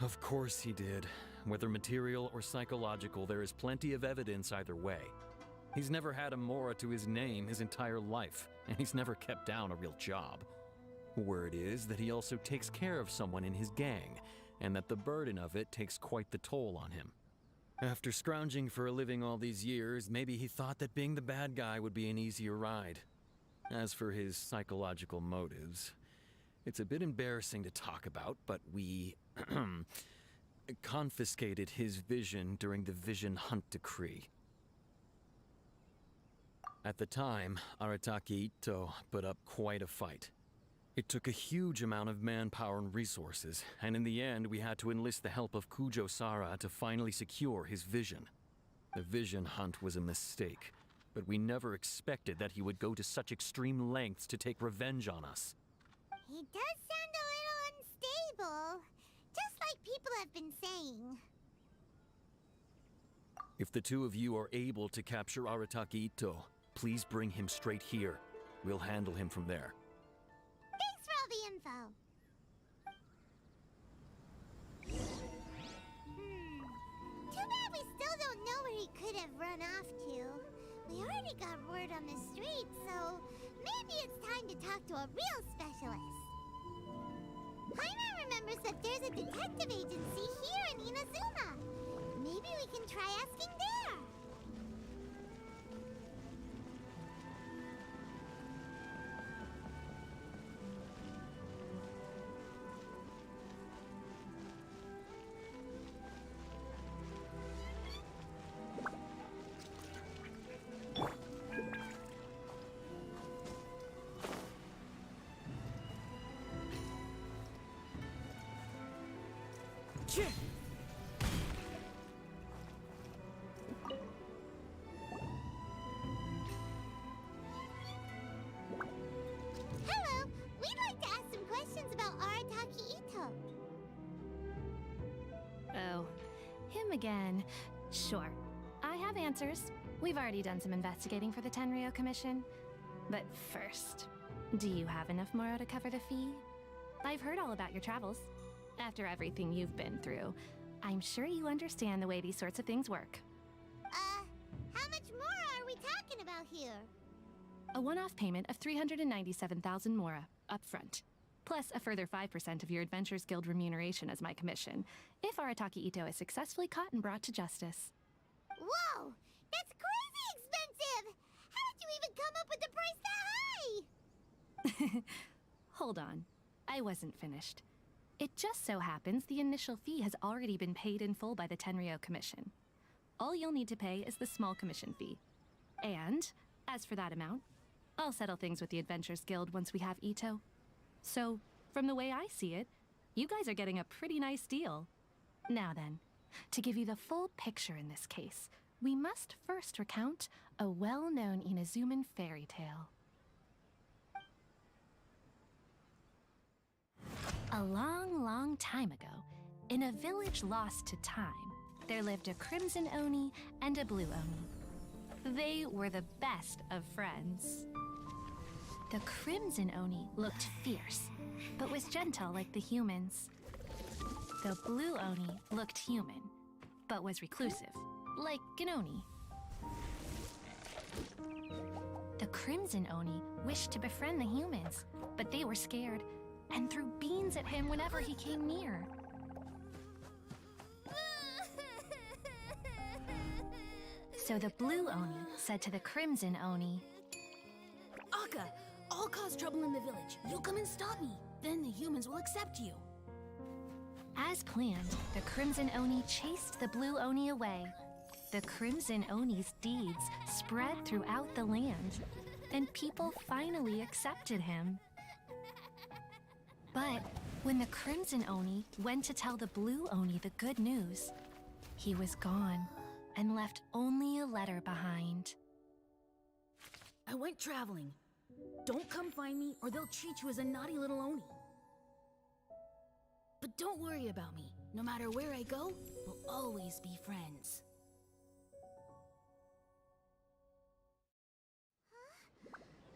Of course he did. Whether material or psychological, there is plenty of evidence either way. He's never had a Mora to his name his entire life, and he's never kept down a real job. Word is that he also takes care of someone in his gang, and that the burden of it takes quite the toll on him. After scrounging for a living all these years, maybe he thought that being the bad guy would be an easier ride. As for his psychological motives, it's a bit embarrassing to talk about, but we confiscated his vision during the Vision Hunt Decree. At the time, Arataki Itto put up quite a fight. It took a huge amount of manpower and resources, and in the end we had to enlist the help of Kujo-Sara to finally secure his vision. The Vision Hunt was a mistake, but we never expected that he would go to such extreme lengths to take revenge on us. He does sound a little unstable, just like people have been saying. If the two of you are able to capture Arataki Itto, please bring him straight here. We'll handle him from there. Thanks for all the info. Too bad we still don't know where he could have run off to. We already got word on the street, so maybe it's time to talk to a real specialist. Paimon remembers that there's a detective agency here in Inazuma. Maybe we can try asking there. Hello, we'd like to ask some questions about Arataki Itto. Oh, him again. Sure, I have answers. We've already done some investigating for the Tenryou Commission. But first, do you have enough Moro to cover the fee? I've heard all about your travels. After everything you've been through, I'm sure you understand the way these sorts of things work. How much more are we talking about here? A one-off payment of 397,000 Mora, upfront. Plus a further 5% of your Adventures Guild remuneration as my commission, if Arataki Itto is successfully caught and brought to justice. Whoa! That's crazy expensive! How did you even come up with the price that high? Hold on. I wasn't finished. It just so happens the initial fee has already been paid in full by the Tenryou Commission. All you'll need to pay is the small commission fee. And, as for that amount, I'll settle things with the Adventures Guild once we have Itto. So, from the way I see it, you guys are getting a pretty nice deal. Now then, to give you the full picture in this case, we must first recount a well-known Inazuman fairy tale. A long, long time ago, in a village lost to time, there lived a Crimson Oni and a Blue Oni. They were the best of friends. The Crimson Oni looked fierce, but was gentle like the humans. The Blue Oni looked human, but was reclusive, like an Oni. The Crimson Oni wished to befriend the humans, but they were scared and threw beans at him whenever he came near. So the Blue Oni said to the Crimson Oni, Akka, I'll cause trouble in the village. You come and stop me. Then the humans will accept you. As planned, the Crimson Oni chased the Blue Oni away. The Crimson Oni's deeds spread throughout the land, and people finally accepted him. But when the Crimson Oni went to tell the Blue Oni the good news, he was gone and left only a letter behind. I went traveling. Don't come find me, or they'll treat you as a naughty little Oni. But don't worry about me. No matter where I go, we'll always be friends.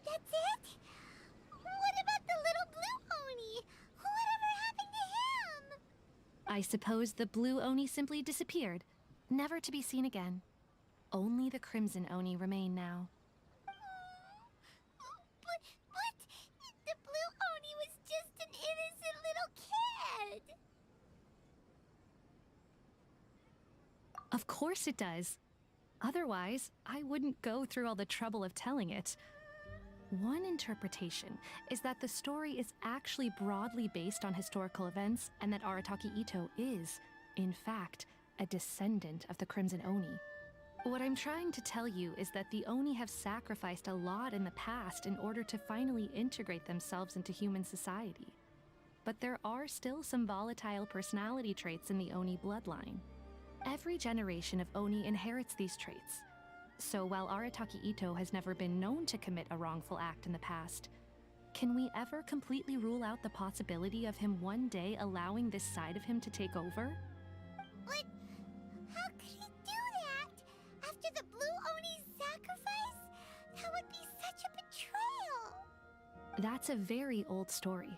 That's it? What about the little blue Oni? Whatever happened to him? I suppose the blue Oni simply disappeared, never to be seen again. Only the crimson Oni remain now. But the blue Oni was just an innocent little kid. Of course it does. Otherwise, I wouldn't go through all the trouble of telling it. One interpretation is that the story is actually broadly based on historical events and that Arataki Itto is, in fact, a descendant of the Crimson Oni. What I'm trying to tell you is that the Oni have sacrificed a lot in the past in order to finally integrate themselves into human society. But there are still some volatile personality traits in the Oni bloodline. Every generation of Oni inherits these traits. So while Arataki Itto has never been known to commit a wrongful act in the past, can we ever completely rule out the possibility of him one day allowing this side of him to take over? But how could he do that? After the blue Oni's sacrifice? That would be such a betrayal. That's a very old story.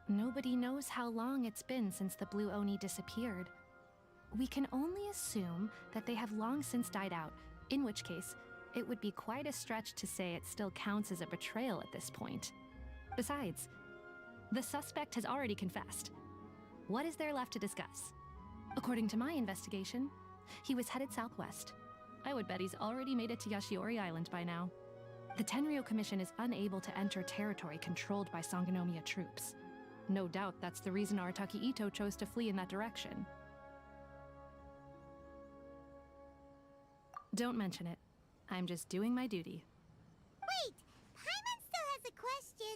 Nobody knows how long it's been since the blue Oni disappeared. We can only assume that they have long since died out, in which case, it would be quite a stretch to say it still counts as a betrayal at this point. Besides, the suspect has already confessed. What is there left to discuss? According to my investigation, he was headed southwest. I would bet he's already made it to Yashiori Island by now. The Tenryo Commission is unable to enter territory controlled by Sangonomiya troops. No doubt that's the reason Arataki Itto chose to flee in that direction. Don't mention it. I'm just doing my duty. Wait, Paimon still has a question.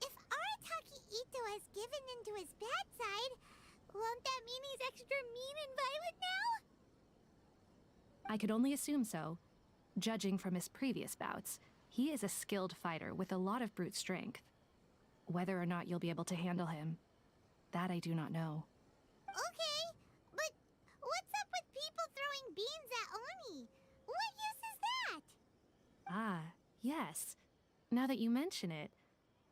If Arataki Itto has given into his bad side, won't that mean he's extra mean and violent now? I could only assume so. Judging from his previous bouts, he is a skilled fighter with a lot of brute strength. Whether or not you'll be able to handle him, that I do not know. Okay, but what's up with people throwing beans at Oni? What use is that? Ah, yes. Now that you mention it,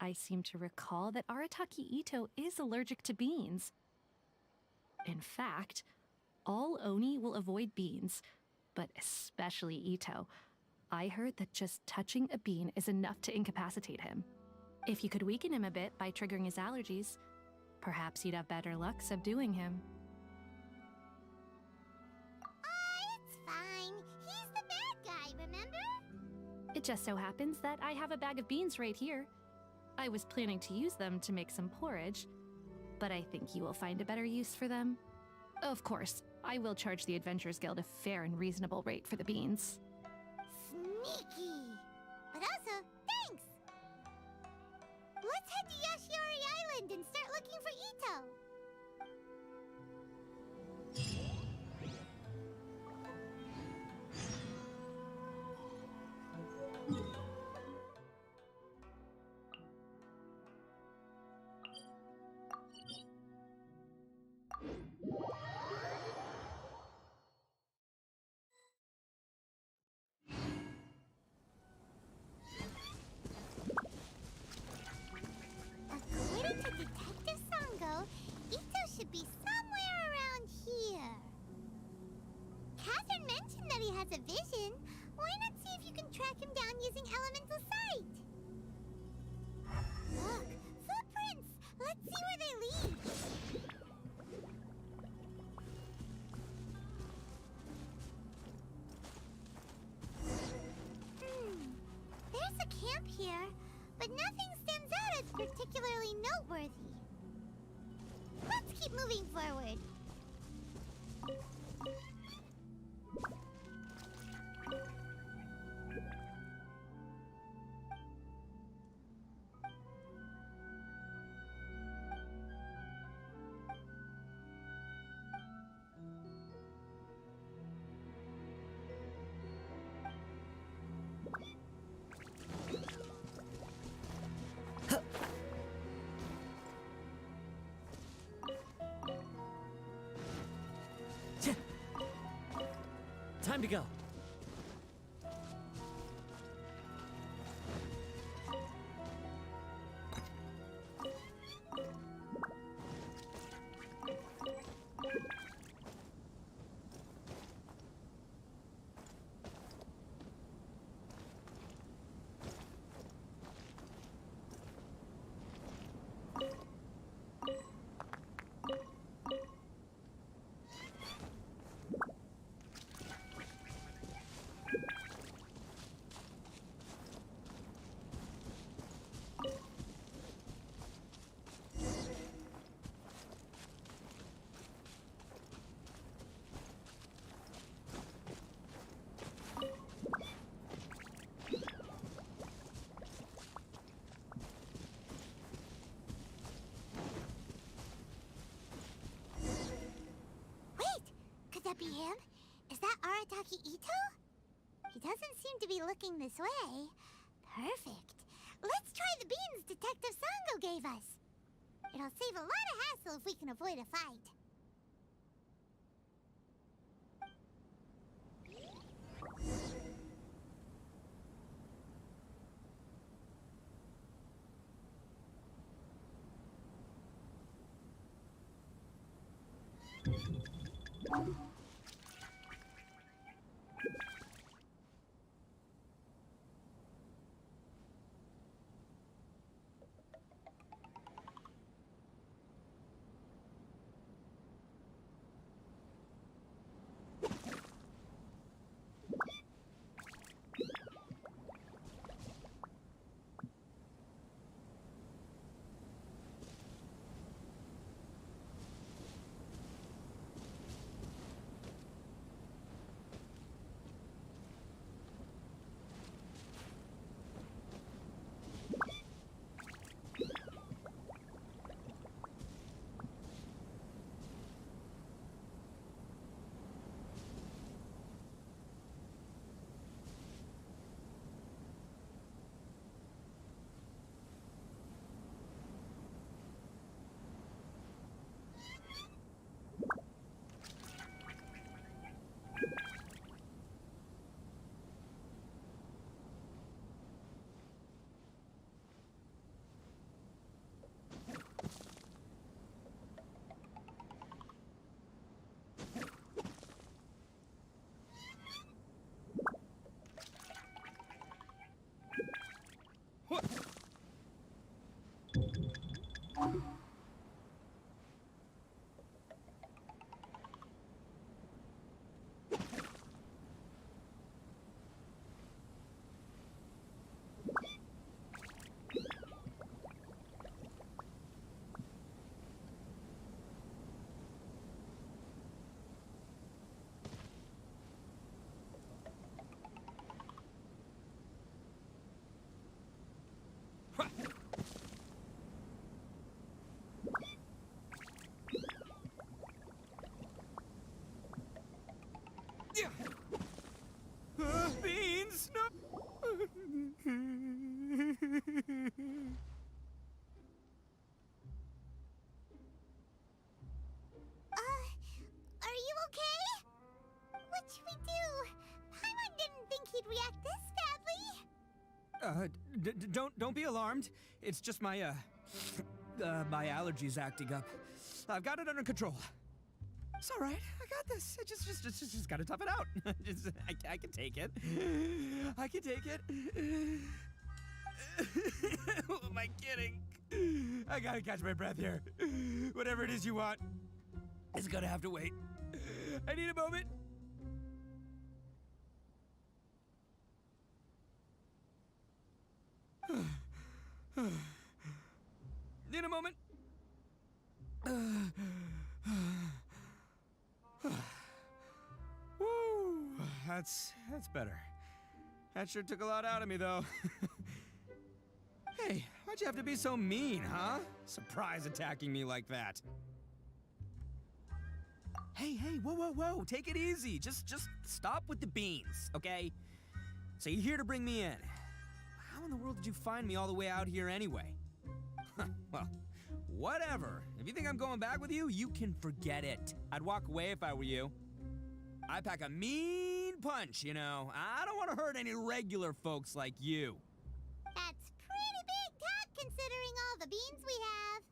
I seem to recall that Arataki Itto is allergic to beans. In fact, all Oni will avoid beans, but especially Itto. I heard that just touching a bean is enough to incapacitate him. If you could weaken him a bit by triggering his allergies, perhaps you'd have better luck subduing him. It's fine. He's the bad guy, remember? It just so happens that I have a bag of beans right here. I was planning to use them to make some porridge, but I think you will find a better use for them. Of course, I will charge the Adventurers Guild a fair and reasonable rate for the beans. Sneaky! But also, thanks! Let's head to Yashiori Island and start looking for Itto! According to Detective Sango, Itto should be somewhere around here. Catherine mentioned that he has a vision. Why not see if you can track him down using elemental sight? Look, footprints! Let's see where they lead. There's a camp here, but nothing stands out as particularly noteworthy. Let's keep moving forward. Time to go. Could that be him? Is that Arataki Itto? He doesn't seem to be looking this way. Perfect. Let's try the beans Detective Sango gave us. It'll save a lot of hassle if we can avoid a fight. Beans! No! Are you okay? What should we do? Paimon didn't think he'd react this badly. Don't be alarmed. It's just my, my allergies acting up. I've got it under control. It's all right. I got this. I just gotta tough it out. I can take it. I can take it. Who am I kidding? I gotta catch my breath here. Whatever it is you want, it's gonna have to wait. I need a moment. Need a moment. Woo, that's better. That sure took a lot out of me, though. Hey, why'd you have to be so mean, huh? Surprise attacking me like that. Hey, whoa, take it easy. Just stop with the beans, okay? So you're here to bring me in. How in the world did you find me all the way out here anyway? Well, whatever. If you think I'm going back with you, you can forget it. I'd walk away if I were you. I pack a mean punch, you know. I don't want to hurt any regular folks like you. That's pretty big talk considering all the beans we have.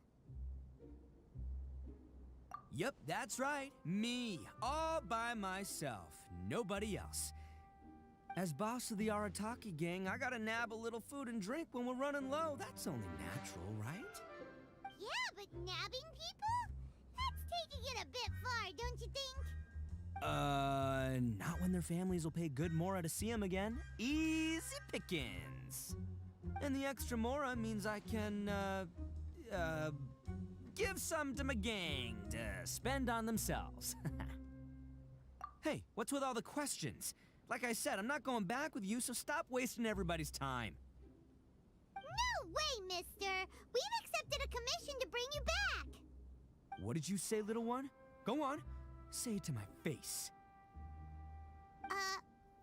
Yep, that's right. Me, all by myself. Nobody else. As boss of the Arataki gang, I gotta nab a little food and drink when we're running low. That's only natural, right? Yeah, but nabbing people? That's taking it a bit far, don't you think? Not when their families will pay good mora to see them again. Easy pickings. And the extra mora means I can, give some to my gang to spend on themselves. Hey, what's with all the questions? Like I said, I'm not going back with you, so stop wasting everybody's time. No way, mister! We've accepted a commission to bring you back! What did you say, little one? Go on. Say it to my face.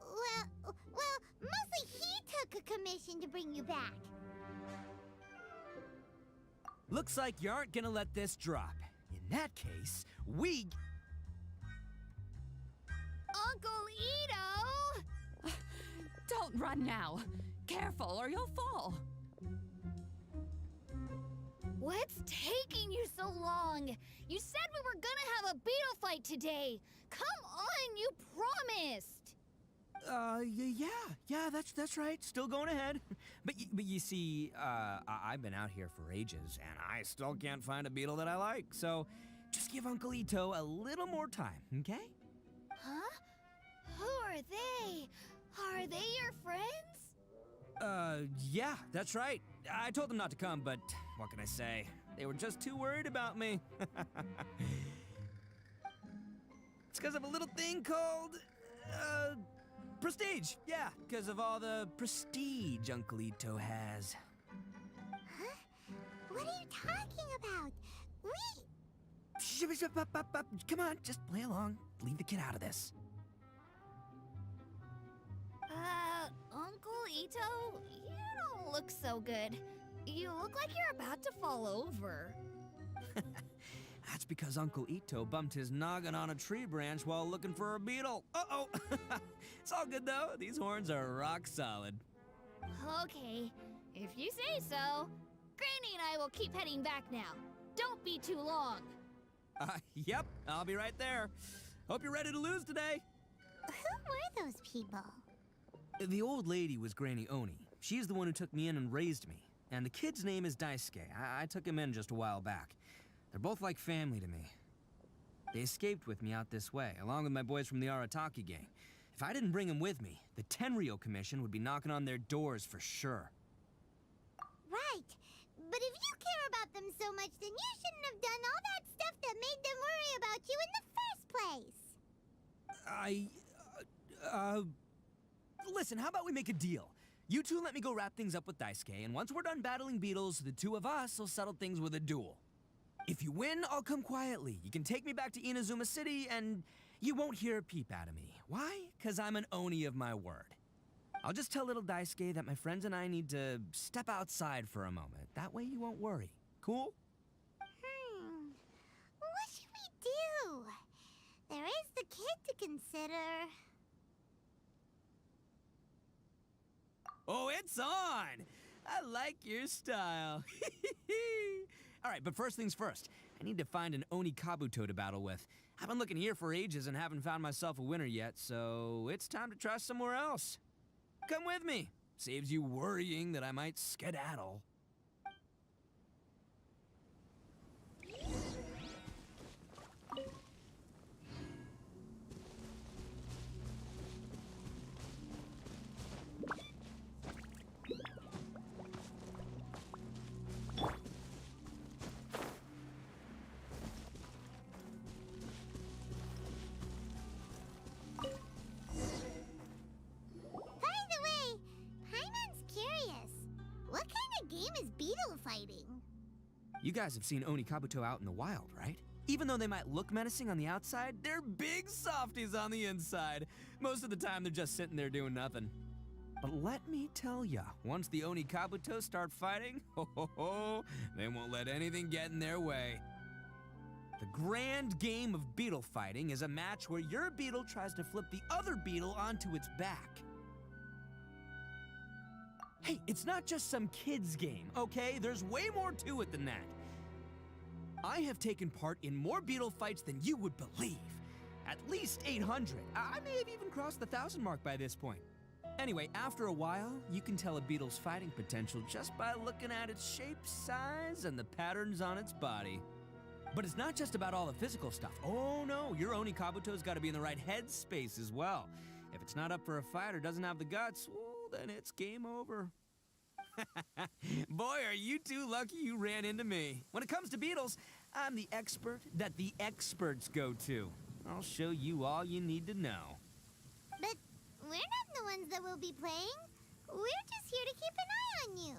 Well, mostly he took a commission to bring you back. Looks like you aren't gonna let this drop. In that case, we... Uncle Ito! Don't run now. Careful or you'll fall. What's taking you so long? You said we were gonna have a beetle fight today. Come on, you promised. Yeah, that's right. Still going ahead. But you see, I've been out here for ages, and I still can't find a beetle that I like. So just give Uncle Ito a little more time, okay? Huh? Who are they? Are they your friends? Yeah, that's right. I told them not to come, but what can I say? They were just too worried about me. It's because of a little thing called, prestige. Yeah, because of all the prestige Uncle Ito has. Huh? What are you talking about? Come on, just play along. Leave the kid out of this. Uncle Ito, you don't look so good. You look like you're about to fall over. That's because Uncle Ito bumped his noggin on a tree branch while looking for a beetle. Uh-oh! It's all good, though. These horns are rock solid. Okay, if you say so. Granny and I will keep heading back now. Don't be too long. Yep, I'll be right there. Hope you're ready to lose today. Who were those people? The old lady was Granny Oni. She's the one who took me in and raised me. And the kid's name is Daisuke. I took him in just a while back. They're both like family to me. They escaped with me out this way, along with my boys from the Arataki gang. If I didn't bring them with me, the Tenryou Commission would be knocking on their doors for sure. Right. But if you care about them so much, then you shouldn't have done all that stuff that made them worry about you in the first place. Listen, how about we make a deal? You two let me go wrap things up with Daisuke, and once we're done battling beetles, the two of us will settle things with a duel. If you win, I'll come quietly. You can take me back to Inazuma City, and you won't hear a peep out of me. Why? 'Cause I'm an Oni of my word. I'll just tell little Daisuke that my friends and I need to step outside for a moment. That way you won't worry. Cool? What should we do? There is the kid to consider. Oh, it's on! I like your style. All right, but first things first. I need to find an Oni Kabuto to battle with. I've been looking here for ages and haven't found myself a winner yet, so it's time to try somewhere else. Come with me. Saves you worrying that I might skedaddle. You guys have seen Oni Kabuto out in the wild, right? Even though they might look menacing on the outside, they're big softies on the inside. Most of the time, they're just sitting there doing nothing. But let me tell ya, once the Oni Kabuto start fighting, they won't let anything get in their way. The grand game of beetle fighting is a match where your beetle tries to flip the other beetle onto its back. Hey, it's not just some kid's game, okay? There's way more to it than that. I have taken part in more beetle fights than you would believe. At least 800. I may have even crossed the 1,000 mark by this point. Anyway, after a while, you can tell a beetle's fighting potential just by looking at its shape, size, and the patterns on its body. But it's not just about all the physical stuff. Oh no, your Oni Kabuto's gotta be in the right headspace as well. If it's not up for a fight or doesn't have the guts, well, then it's game over. Boy, are you two lucky you ran into me. When it comes to beetles, I'm the expert that the experts go to. I'll show you all you need to know. But we're not the ones that will be playing. We're just here to keep an eye on you.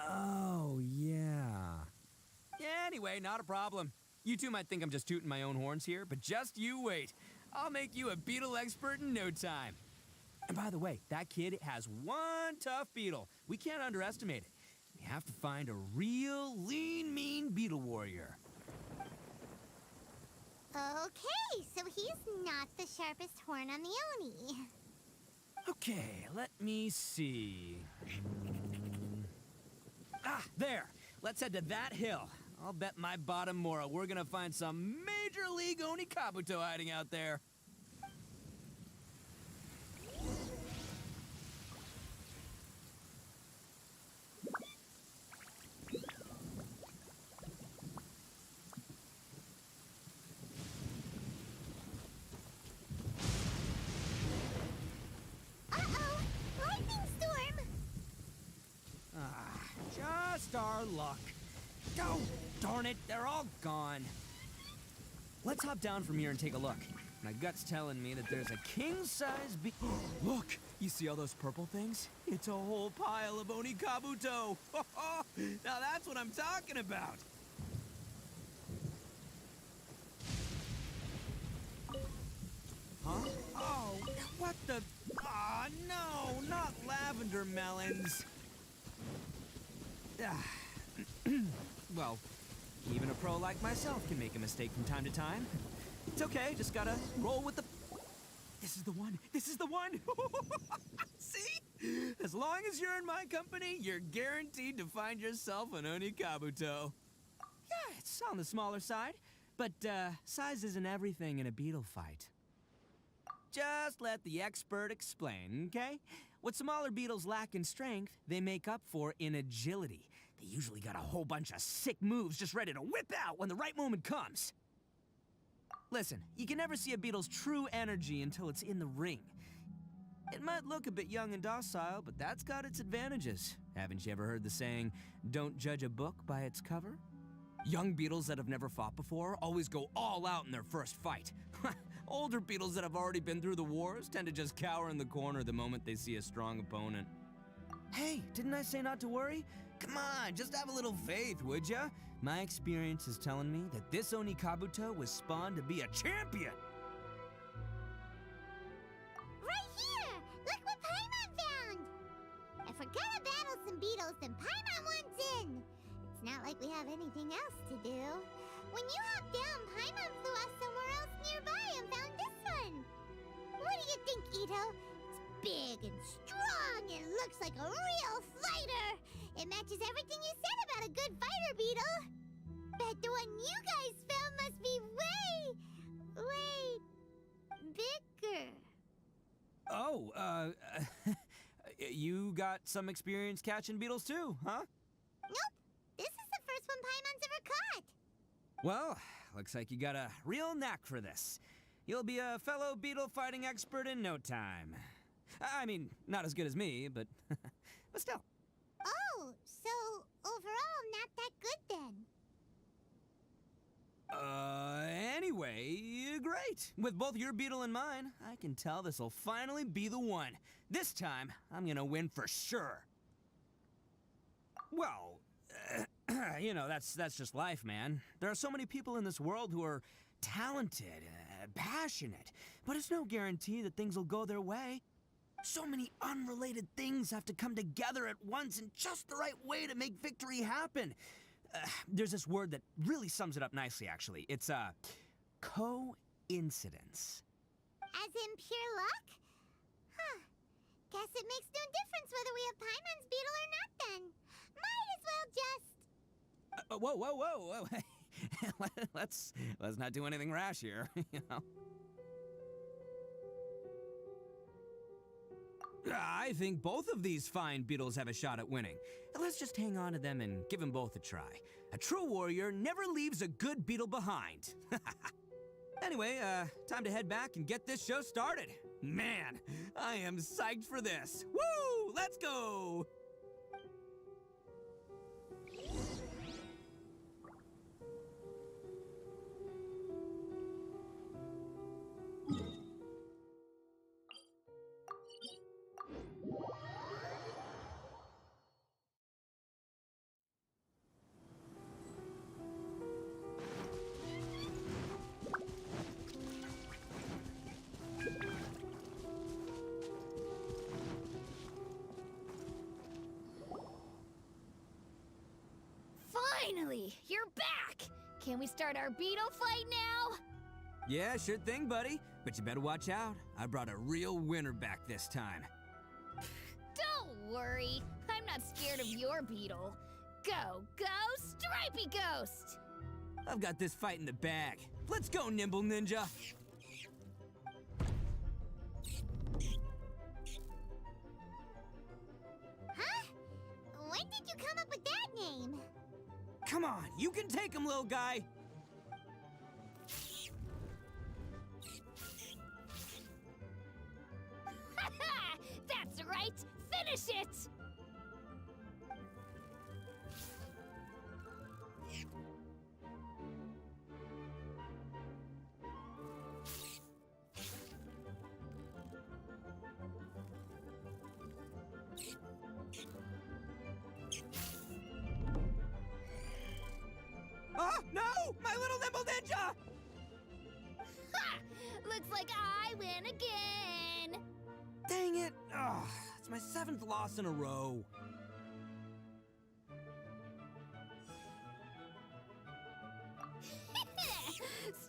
Oh, yeah. Anyway, not a problem. You two might think I'm just tooting my own horns here, but just you wait. I'll make you a beetle expert in no time. And by the way, that kid has one tough beetle. We can't underestimate it. We have to find a real lean, mean beetle warrior. Okay, so he's not the sharpest horn on the Oni. Okay, let me see. Ah, there. Let's head to that hill. I'll bet my bottom Mora we're gonna find some major league Oni Kabuto hiding out there. Uh-oh! Lightning storm! Just our luck. Oh, darn it, they're all gone. Let's hop down from here and take a look. My gut's telling me that there's a king-size Look, you see all those purple things? It's a whole pile of Oni Kabuto. Now that's what I'm talking about. Huh? Oh, what the? Ah, no, not lavender melons. Well, even a pro like myself can make a mistake from time to time. It's okay, just gotta roll with the... This is the one! This is the one! See? As long as you're in my company, you're guaranteed to find yourself an Oni Kabuto. Yeah, it's on the smaller side, but size isn't everything in a beetle fight. Just let the expert explain, okay? What smaller beetles lack in strength, they make up for in agility. They usually got a whole bunch of sick moves just ready to whip out when the right moment comes. Listen, you can never see a beetle's true energy until it's in the ring. It might look a bit young and docile, but that's got its advantages. Haven't you ever heard the saying, don't judge a book by its cover? Young beetles that have never fought before always go all out in their first fight. Older beetles that have already been through the wars tend to just cower in the corner the moment they see a strong opponent. Hey, didn't I say not to worry? Come on, just have a little faith, would ya? My experience is telling me that this Oni Kabuto was spawned to be a champion. Right here! Look what Paimon found! If we're gonna battle some beetles, then Paimon wants in! It's not like we have anything else to do. When you hopped down, Paimon flew off somewhere else nearby and found this one! What do you think, Itto? It's big and strong and looks like a real fighter! It matches everything you said about a good fighter, Beetle! Bet the one you guys found must be way bigger. Oh, you got some experience catching beetles too, huh? Nope. This is the first one Paimon's ever caught. Well, looks like you got a real knack for this. You'll be a fellow beetle fighting expert in no time. I mean, not as good as me, but but still. Oh, so overall not that good then. Anyway, great. With both your beetle and mine, I can tell this'll finally be the one. This time, I'm gonna win for sure. Well, you know, that's just life, man. There are so many people in this world who are talented, passionate, but it's no guarantee that things will go their way. So many unrelated things have to come together at once in just the right way to make victory happen. There's this word that really sums it up nicely, actually. It's, coincidence. As in pure luck? Huh. Guess it makes no difference whether we have Paimon's beetle or not then. Might as well just... Whoa. let's not do anything rash here, you know? I think both of these fine beetles have a shot at winning. Let's just hang on to them and give them both a try. A true warrior never leaves a good beetle behind. Anyway, time to head back and get this show started. Man, I am psyched for this. Woo! Let's go! Finally, you're back! Can we start our beetle fight now? Yeah, sure thing, buddy. But you better watch out. I brought a real winner back this time. Don't worry, I'm not scared of your beetle. Go, Stripey Ghost! I've got this fight in the bag. Let's go, Nimble Ninja! Huh? When did you come up with that name? Come on, you can take him, little guy! That's right! Finish it! Oh, no! My little Nimble Ninja! Ha! Looks like I win again! Dang it! Ugh, it's my 7th loss in a row.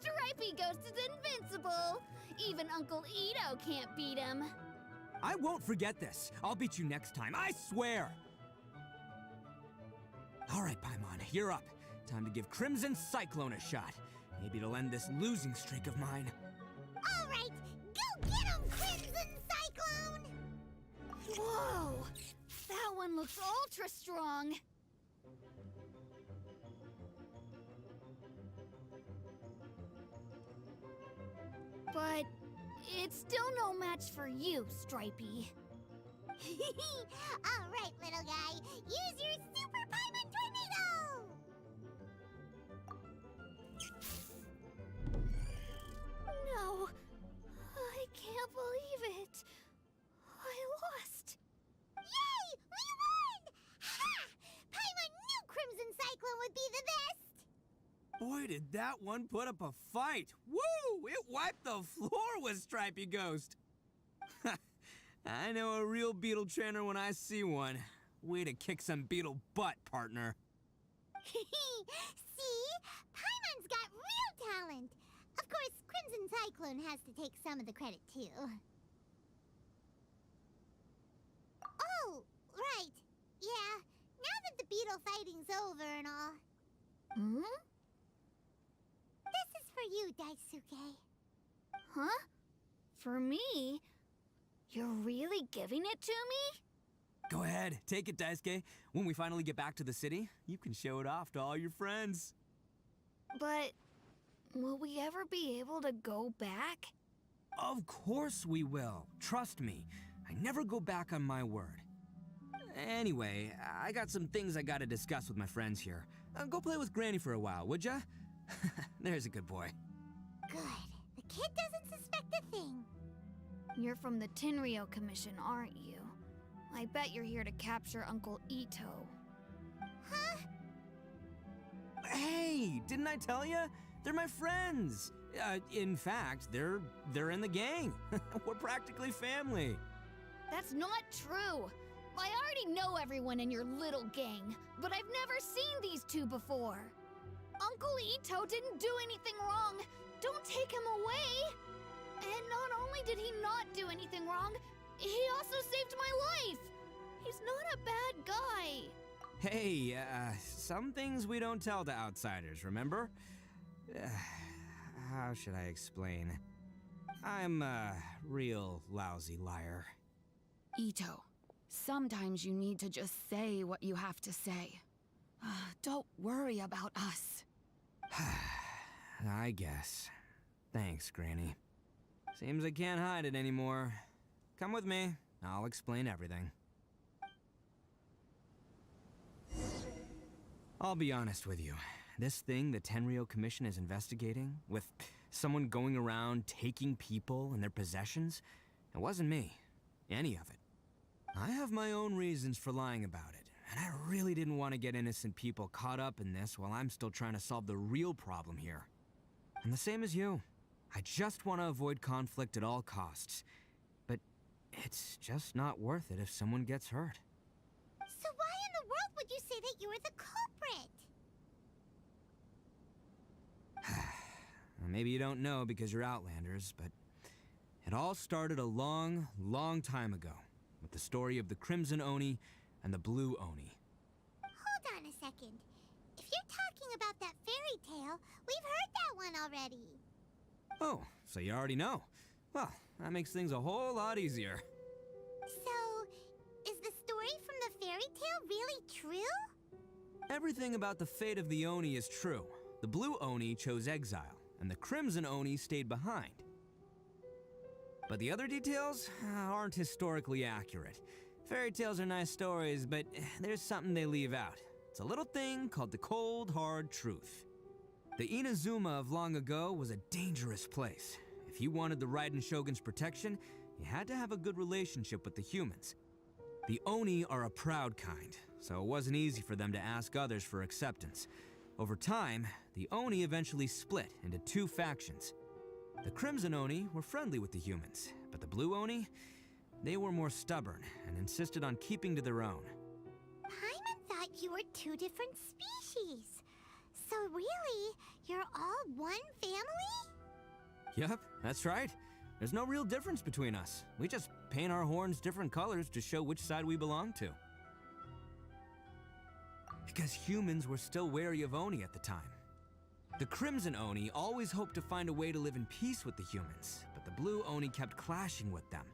Stripey Ghost is invincible! Even Uncle Itto can't beat him. I won't forget this. I'll beat you next time, I swear! All right, Paimon, you're up. Time to give Crimson Cyclone a shot. Maybe it'll end this losing streak of mine. All right, go get him, Crimson Cyclone! Whoa! That one looks ultra strong. But it's still no match for you, Stripey. All right, little guy, use your Super Paimon Tornado! No, I can't believe it. I lost. Yay! We won! Ha! Paimon knew Crimson Cyclone would be the best! Boy, did that one put up a fight. Woo! It wiped the floor with Stripey Ghost. I know a real beetle trainer when I see one. Way to kick some beetle butt, partner. See? Paimon's got real talent. Of course, Crimson Cyclone has to take some of the credit, too. Oh, right. Yeah, now that the beetle fighting's over and all. Hmm? This is for you, Daisuke. Huh? For me? You're really giving it to me? Go ahead, take it, Daisuke. When we finally get back to the city, you can show it off to all your friends. But will we ever be able to go back? Of course we will. Trust me. I never go back on my word. Anyway, I got some things I gotta discuss with my friends here. Go play with Granny for a while, would ya? There's a good boy. Good. The kid doesn't suspect a thing. You're from the Tenryo Commission, aren't you? I bet you're here to capture Uncle Itto. Huh? Hey, didn't I tell ya? They're my friends. In fact, they're in the gang. We're practically family. That's not true. I already know everyone in your little gang, but I've never seen these two before. Uncle Itto didn't do anything wrong. Don't take him away. And not only did he not do anything wrong, he also saved my life. He's not a bad guy. Hey, some things we don't tell to outsiders, remember? How should I explain? I'm a real lousy liar. Itto, sometimes you need to just say what you have to say. Don't worry about us. I guess. Thanks, Granny. Seems I can't hide it anymore. Come with me. I'll explain everything. I'll be honest with you. This thing the Tenryou Commission is investigating, with someone going around taking people and their possessions, it wasn't me. Any of it. I have my own reasons for lying about it, and I really didn't want to get innocent people caught up in this while I'm still trying to solve the real problem here. And the same as you. I just want to avoid conflict at all costs. But it's just not worth it if someone gets hurt. So why in the world would you say that you were the culprit? Maybe you don't know because you're Outlanders, but it all started a long, long time ago with the story of the Crimson Oni and the Blue Oni. Hold on a second. If you're talking about that fairy tale, we've heard that one already. Oh, so you already know. Well, that makes things a whole lot easier. So, is the story from the fairy tale really true? Everything about the fate of the Oni is true. The Blue Oni chose exile, and the Crimson Oni stayed behind. But the other details aren't historically accurate. Fairy tales are nice stories, but there's something they leave out. It's a little thing called the cold, hard truth. The Inazuma of long ago was a dangerous place. If you wanted the Raiden Shogun's protection, you had to have a good relationship with the humans. The Oni are a proud kind, so it wasn't easy for them to ask others for acceptance. Over time, the Oni eventually split into two factions. The Crimson Oni were friendly with the humans, but the Blue Oni, they were more stubborn and insisted on keeping to their own. Paimon thought you were two different species. So really, you're all one family? Yep, that's right. There's no real difference between us. We just paint our horns different colors to show which side we belong to. Because humans were still wary of Oni at the time. The Crimson Oni always hoped to find a way to live in peace with the humans, but the Blue Oni kept clashing with them.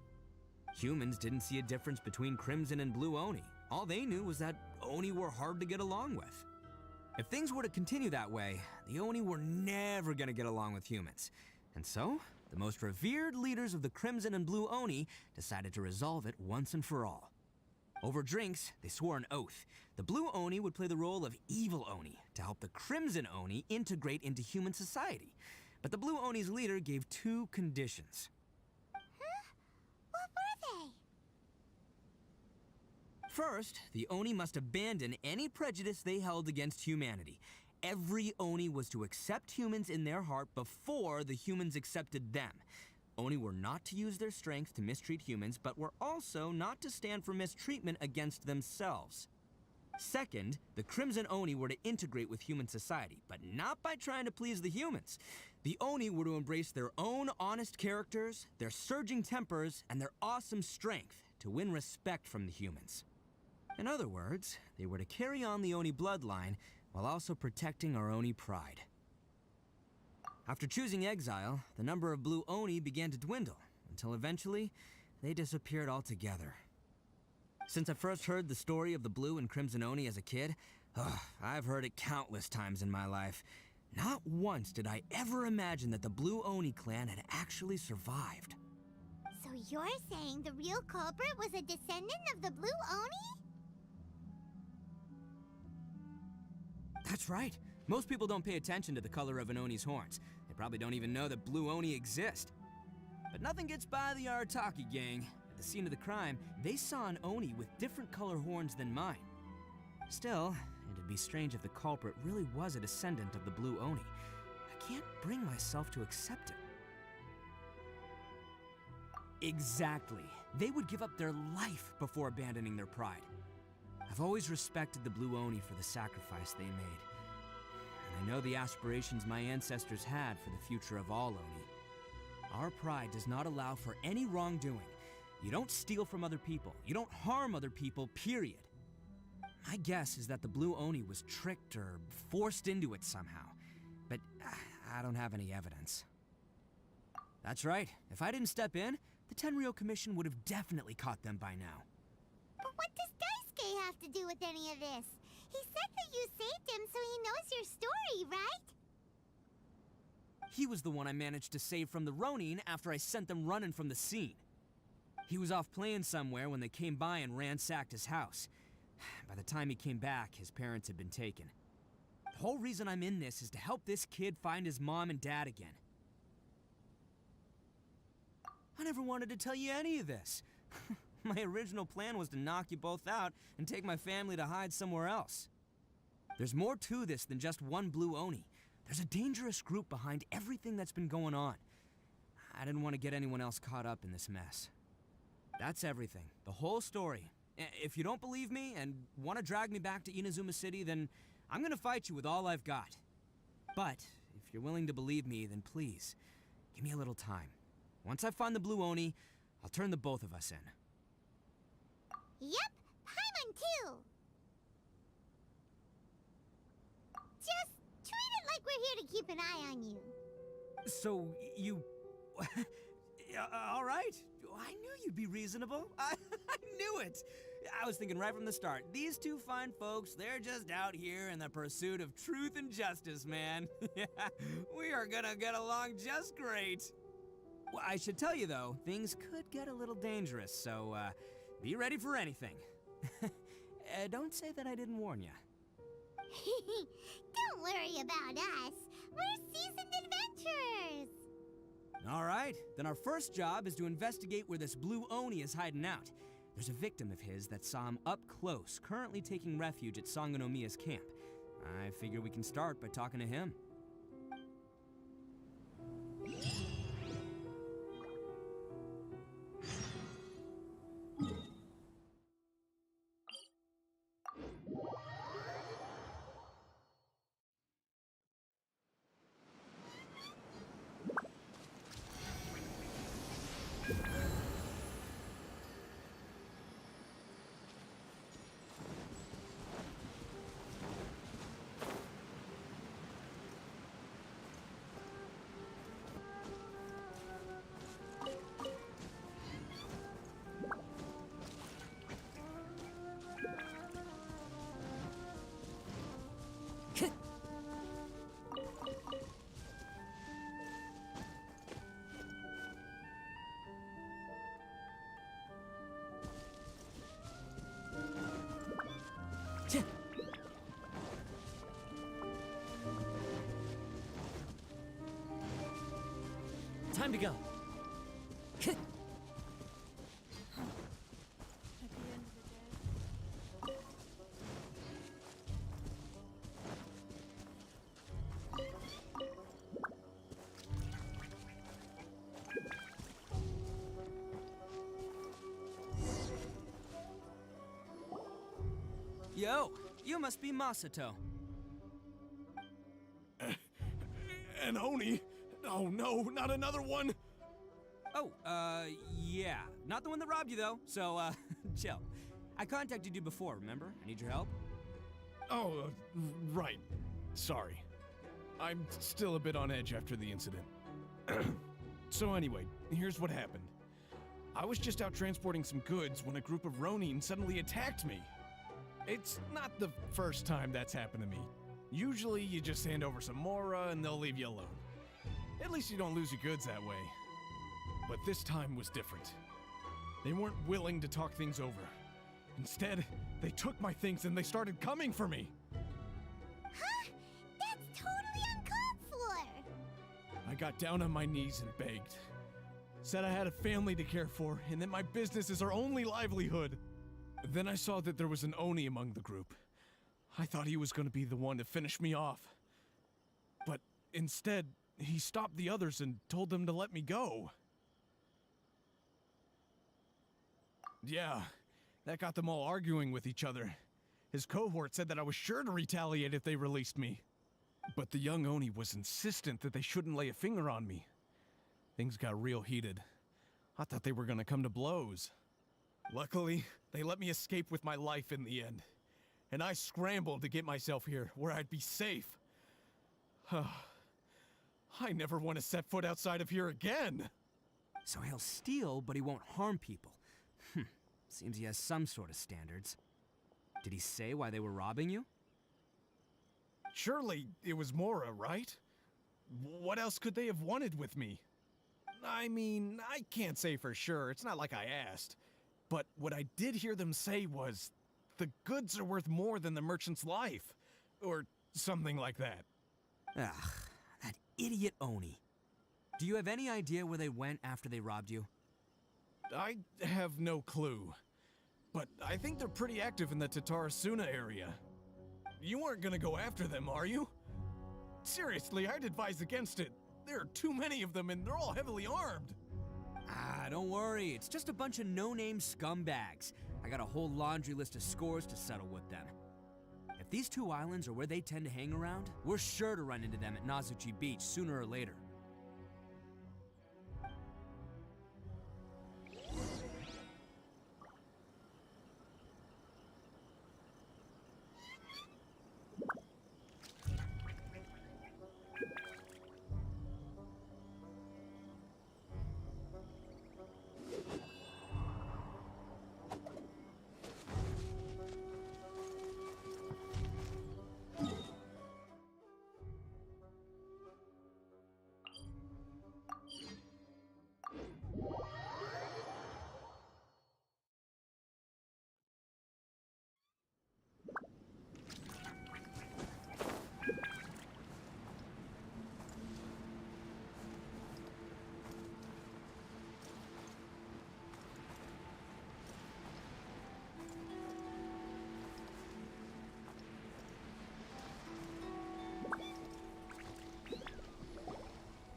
Humans didn't see a difference between Crimson and Blue Oni. All they knew was that Oni were hard to get along with. If things were to continue that way, the Oni were never gonna get along with humans. And so, the most revered leaders of the Crimson and Blue Oni decided to resolve it once and for all. Over drinks, they swore an oath. The Blue Oni would play the role of evil Oni to help the Crimson Oni integrate into human society. But the Blue Oni's leader gave two conditions. Huh? What were they? First, the Oni must abandon any prejudice they held against humanity. Every Oni was to accept humans in their heart before the humans accepted them. Oni were not to use their strength to mistreat humans, but were also not to stand for mistreatment against themselves. Second, the Crimson Oni were to integrate with human society, but not by trying to please the humans. The Oni were to embrace their own honest characters, their surging tempers, and their awesome strength to win respect from the humans. In other words, they were to carry on the Oni bloodline while also protecting our Oni pride. After choosing exile, the number of Blue Oni began to dwindle, until eventually, they disappeared altogether. Since I first heard the story of the Blue and Crimson Oni as a kid, I've heard it countless times in my life. Not once did I ever imagine that the Blue Oni clan had actually survived. So you're saying the real culprit was a descendant of the Blue Oni? That's right. Most people don't pay attention to the color of an Oni's horns. They probably don't even know that Blue Oni exist. But nothing gets by the Arataki gang. At the scene of the crime, they saw an Oni with different color horns than mine. Still, it'd be strange if the culprit really was a descendant of the Blue Oni. I can't bring myself to accept it. Exactly. They would give up their life before abandoning their pride. I've always respected the Blue Oni for the sacrifice they made. And I know the aspirations my ancestors had for the future of all Oni. Our pride does not allow for any wrongdoing. You don't steal from other people. You don't harm other people, period. My guess is that the Blue Oni was tricked or forced into it somehow. But I don't have any evidence. That's right. If I didn't step in, the Tenryou Commission would have definitely caught them by now. But what does Daisuke have to do with any of this? He said that you saved him so he knows your story, right? He was the one I managed to save from the Ronin after I sent them running from the scene. He was off playing somewhere when they came by and ransacked his house. By the time he came back, his parents had been taken. The whole reason I'm in this is to help this kid find his mom and dad again. I never wanted to tell you any of this. My original plan was to knock you both out and take my family to hide somewhere else. There's more to this than just one Blue Oni. There's a dangerous group behind everything that's been going on. I didn't want to get anyone else caught up in this mess. That's everything. The whole story. If you don't believe me and want to drag me back to Inazuma City, then I'm gonna fight you with all I've got. But if you're willing to believe me, then please, give me a little time. Once I find the Blue Oni, I'll turn the both of us in. Yep, Paimon too! Just treat it like we're here to keep an eye on you. So, you... all right. I knew you'd be reasonable. I knew it. I was thinking right from the start, these two fine folks, they're just out here in the pursuit of truth and justice, man. We are gonna get along just great. Well, I should tell you, though, things could get a little dangerous, so, be ready for anything. Don't say that I didn't warn you. Don't worry about us. We're seasoned adventurers. All right, then our first job is to investigate where this Blue Oni is hiding out. There's a victim of his that saw him up close, currently taking refuge at Sangonomiya's camp. I figure we can start by talking to him. Time to go. Yo, you must be Masato. An Oni? Oh no, not another one! Oh, yeah. Not the one that robbed you, though, so, chill. I contacted you before, remember? I need your help. Oh, right. Sorry. I'm still a bit on edge after the incident. So anyway, here's what happened. I was just out transporting some goods when a group of Ronin suddenly attacked me. It's not the first time that's happened to me. Usually you just hand over some Mora and they'll leave you alone. At least you don't lose your goods that way. But this time was different. They weren't willing to talk things over. Instead, they took my things and they started coming for me. Huh? That's totally uncalled for! I got down on my knees and begged. Said I had a family to care for and that my business is our only livelihood. Then I saw that there was an Oni among the group. I thought he was going to be the one to finish me off. But instead, he stopped the others and told them to let me go. Yeah, that got them all arguing with each other. His cohort said that I was sure to retaliate if they released me. But the young Oni was insistent that they shouldn't lay a finger on me. Things got real heated. I thought they were gonna come to blows. Luckily, they let me escape with my life in the end. And I scrambled to get myself here, where I'd be safe. I never want to set foot outside of here again! So he'll steal, but he won't harm people. Seems he has some sort of standards. Did he say why they were robbing you? Surely it was Mora, right? What else could they have wanted with me? I mean, I can't say for sure, it's not like I asked. But what I did hear them say was, the goods are worth more than the merchant's life. Or something like that. Ugh, that idiot Oni. Do you have any idea where they went after they robbed you? I have no clue. But I think they're pretty active in the Tatarasuna area. You aren't gonna go after them, are you? Seriously, I'd advise against it. There are too many of them and they're all heavily armed. Ah, don't worry. It's just a bunch of no-name scumbags. I got a whole laundry list of scores to settle with them. If these two islands are where they tend to hang around, we're sure to run into them at Nazuchi Beach sooner or later.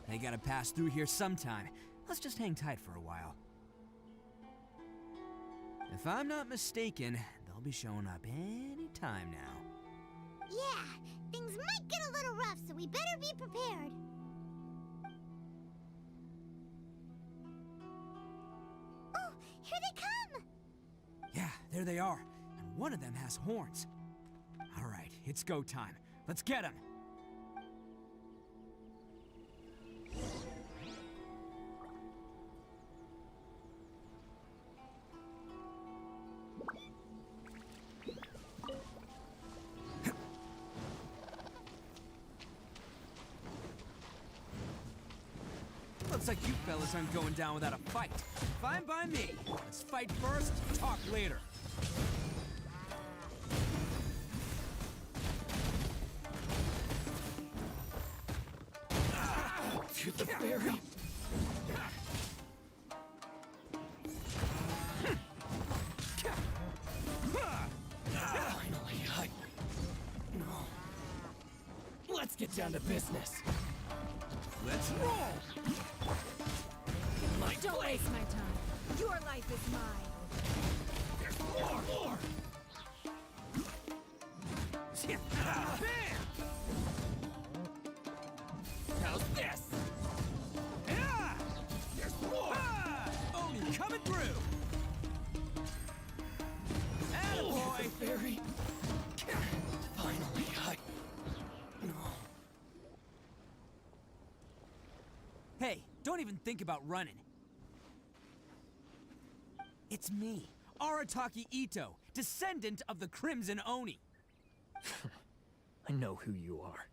They gotta pass through here sometime. Let's just hang tight for a while. If I'm not mistaken, they'll be showing up any time now. Yeah, things might get a little rough, so we better be prepared. Oh, here they come! Yeah, there they are. And one of them has horns. All right, it's go time. Let's get them! Looks like you fellas aren't going down without a fight. Fine by me. Let's fight first, talk later. To the ferry. Finally, let's get down to business. Let's roll! Don't waste my time. Your life is mine. There's more! Bam! How's this? There's more! Oni coming through! Attaboy! Fairy! Finally, Hey, don't even think about running. It's me, Arataki Itto, descendant of the Crimson Oni. I know who you are.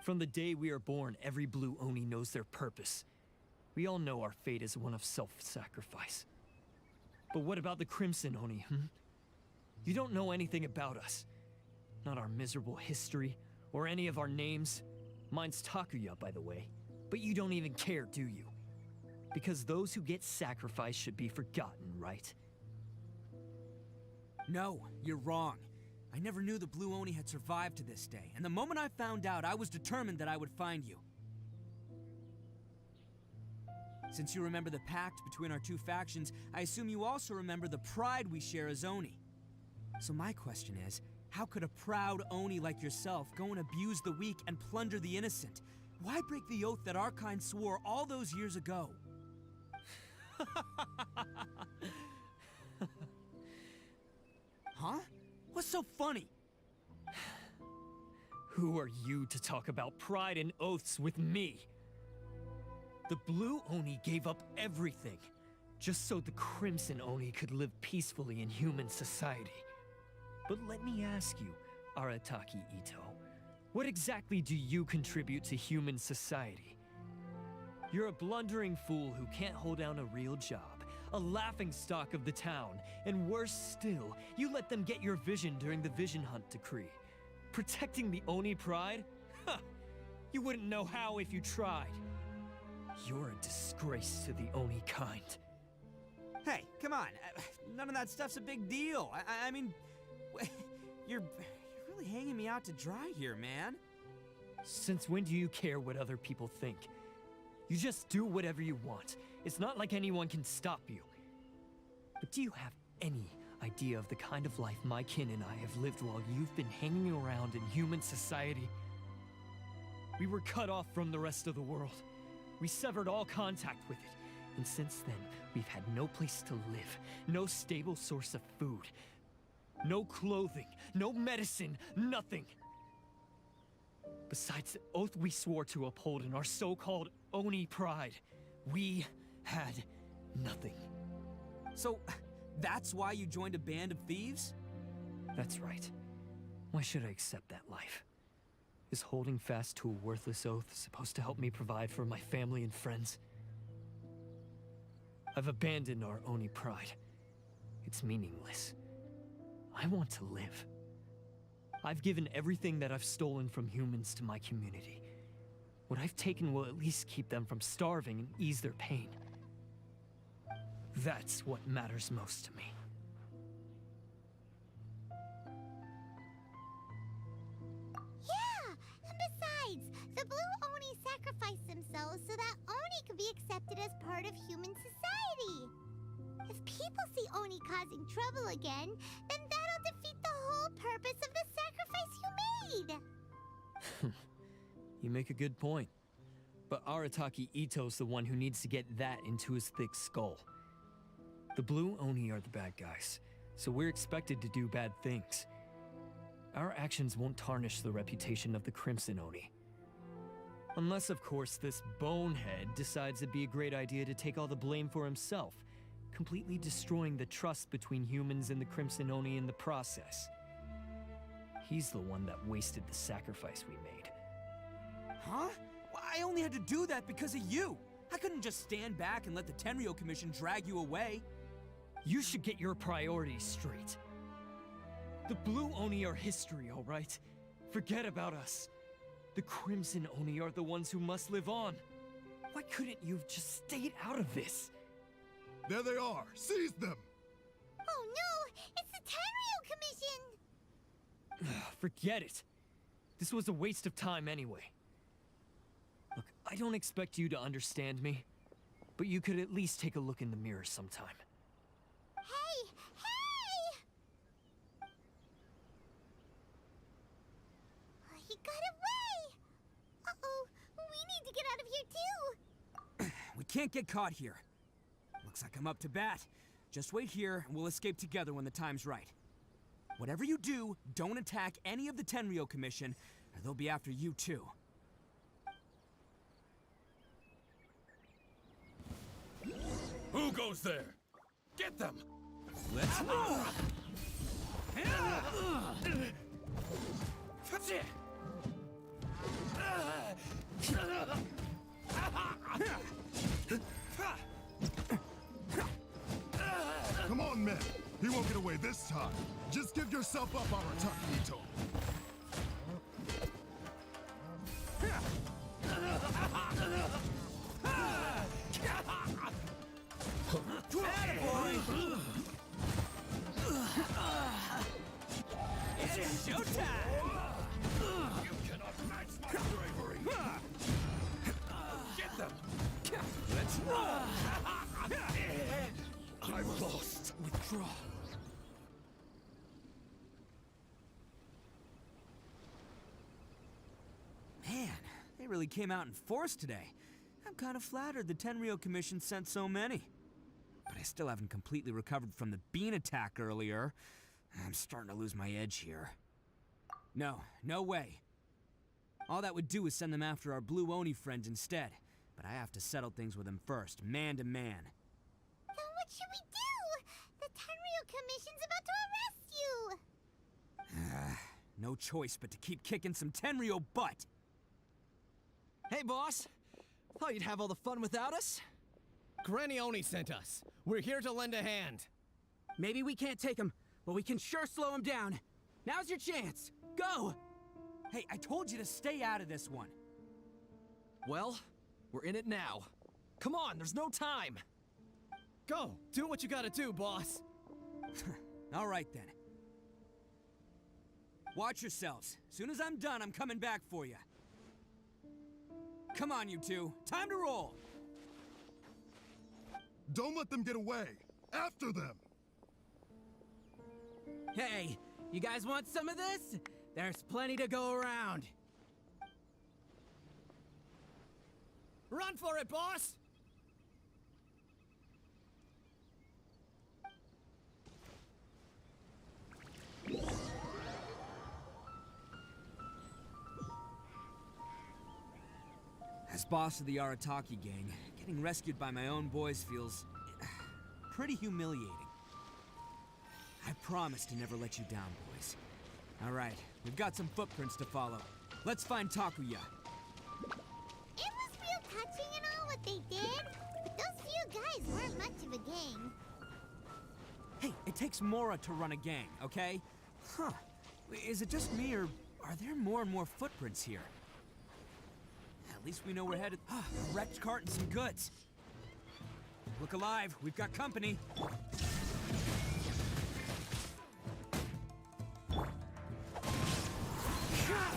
From the day we are born, every blue Oni knows their purpose. We all know our fate is one of self-sacrifice. But what about the Crimson Oni, You don't know anything about us. Not our miserable history, or any of our names. Mine's Takuya, by the way. But you don't even care, do you? Because those who get sacrificed should be forgotten, right? No, you're wrong. I never knew the Blue Oni had survived to this day, and the moment I found out, I was determined that I would find you. Since you remember the pact between our two factions, I assume you also remember the pride we share as Oni. So my question is, how could a proud Oni like yourself go and abuse the weak and plunder the innocent? Why break the oath that our kind swore all those years ago? Huh? What's so funny? Who are you to talk about pride and oaths with me? The Blue Oni gave up everything, just so the Crimson Oni could live peacefully in human society. But let me ask you, Arataki Itto, what exactly do you contribute to human society? You're a blundering fool who can't hold down a real job, a laughingstock of the town, and worse still, you let them get your vision during the Vision Hunt decree. Protecting the Oni pride? Huh! You wouldn't know how if you tried. You're a disgrace to the Oni kind. Hey, come on. None of that stuff's a big deal. I mean, you're really hanging me out to dry here, man. Since when do you care what other people think? You just do whatever you want. It's not like anyone can stop you. But do you have any idea of the kind of life my kin and I have lived while you've been hanging around in human society? We were cut off from the rest of the world. We severed all contact with it. And since then, we've had no place to live, no stable source of food, no clothing, no medicine, nothing. Besides the oath we swore to uphold in our so-called Oni pride, we had nothing. So, that's why you joined a band of thieves? That's right. Why should I accept that life? Is holding fast to a worthless oath supposed to help me provide for my family and friends? I've abandoned our Oni pride. It's meaningless. I want to live. I've given everything that I've stolen from humans to my community. What I've taken will at least keep them from starving and ease their pain. That's what matters most to me. Yeah! Besides, the Blue Oni sacrificed themselves so that Oni could be accepted as part of human society. If people see Oni causing trouble again, then that'll defeat the whole purpose of the sacrifice you made! You make a good point. But Arataki Itto's the one who needs to get that into his thick skull. The Blue Oni are the bad guys, so we're expected to do bad things. Our actions won't tarnish the reputation of the Crimson Oni. Unless, of course, this bonehead decides it'd be a great idea to take all the blame for himself, completely destroying the trust between humans and the Crimson Oni in the process. He's the one that wasted the sacrifice we made. Huh? Well, I only had to do that because of you. I couldn't just stand back and let the Tenryo Commission drag you away. You should get your priorities straight. The Blue Oni are history, all right? Forget about us. The Crimson Oni are the ones who must live on. Why couldn't you have just stayed out of this? There they are! Seize them! Oh no! It's the Tenryo Commission! Forget it. This was a waste of time anyway. Look, I don't expect you to understand me, but you could at least take a look in the mirror sometime. Hey! Hey! He got away! Uh-oh, we need to get out of here too! We can't get caught here. Looks like I'm up to bat. Just wait here and we'll escape together when the time's right. Whatever you do, don't attack any of the Tenryo Commission, or they'll be after you too. Who goes there? Get them! Let's move! Come on, men. He won't get away this time. Just give yourself up, Arataki Itto. It's showtime! You cannot match my bravery! Get them! Let's roll! Man, they really came out in force today. I'm kind of flattered the Tenryou Commission sent so many. But I still haven't completely recovered from the bean attack earlier. I'm starting to lose my edge here. No way. All that would do is send them after our blue Oni friend instead. But I have to settle things with him first, man to man. Then what should we do? The Tenryou Commission's about to arrest you! No choice but to keep kicking some Tenryou butt! Hey, boss! Thought you'd have all the fun without us? Granny Oni sent us. We're here to lend a hand. Maybe we can't take him, but we can sure slow him down. Now's your chance! Go! Hey, I told you to stay out of this one. Well, we're in it now. Come on, there's no time! Go! Do what you gotta do, boss! All right, then. Watch yourselves. Soon as I'm done, I'm coming back for you. Come on, you two. Time to roll! Don't let them get away! After them! Hey, you guys want some of this? There's plenty to go around. Run for it, boss! As boss of the Arataki gang, getting rescued by my own boys feels pretty humiliating. I promise to never let you down, boys. All right, we've got some footprints to follow. Let's find Takuya. It was real touching and all what they did, but those few guys weren't much of a gang. Hey, it takes Mora to run a gang, okay? Huh. Is it just me, or are there more and more footprints here? At least we know we're headed. A wrecked cart and some goods. Look alive, we've got company.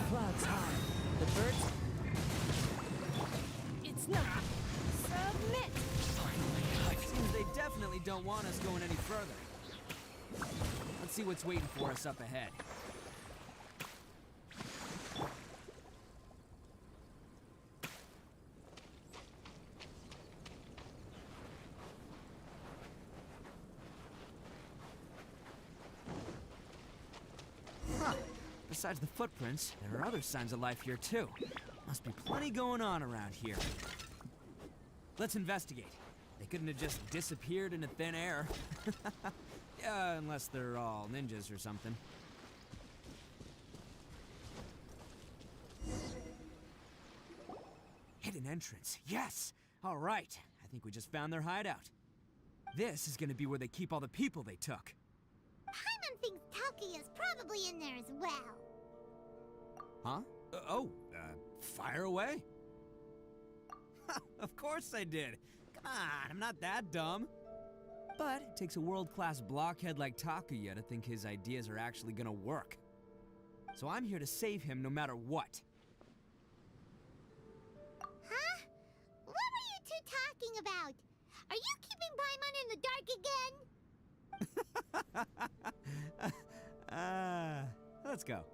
Flags high. The birds. It's not. Submit! Seems they definitely don't want us going any further. Let's see what's waiting for us up ahead. Huh. Besides the footprints, there are other signs of life here too. Must be plenty going on around here. Let's investigate. They couldn't have just disappeared into thin air. Yeah, unless they're all ninjas or something. Hidden entrance, yes! All right, I think we just found their hideout. This is gonna be where they keep all the people they took. Paimon thinks Takuya's probably in there as well. Huh? Fire away? Of course I did. Come on, I'm not that dumb. But it takes a world-class blockhead like Takuya to think his ideas are actually gonna work. So I'm here to save him no matter what. Huh? What were you two talking about? Are you keeping Paimon in the dark again? Let's go.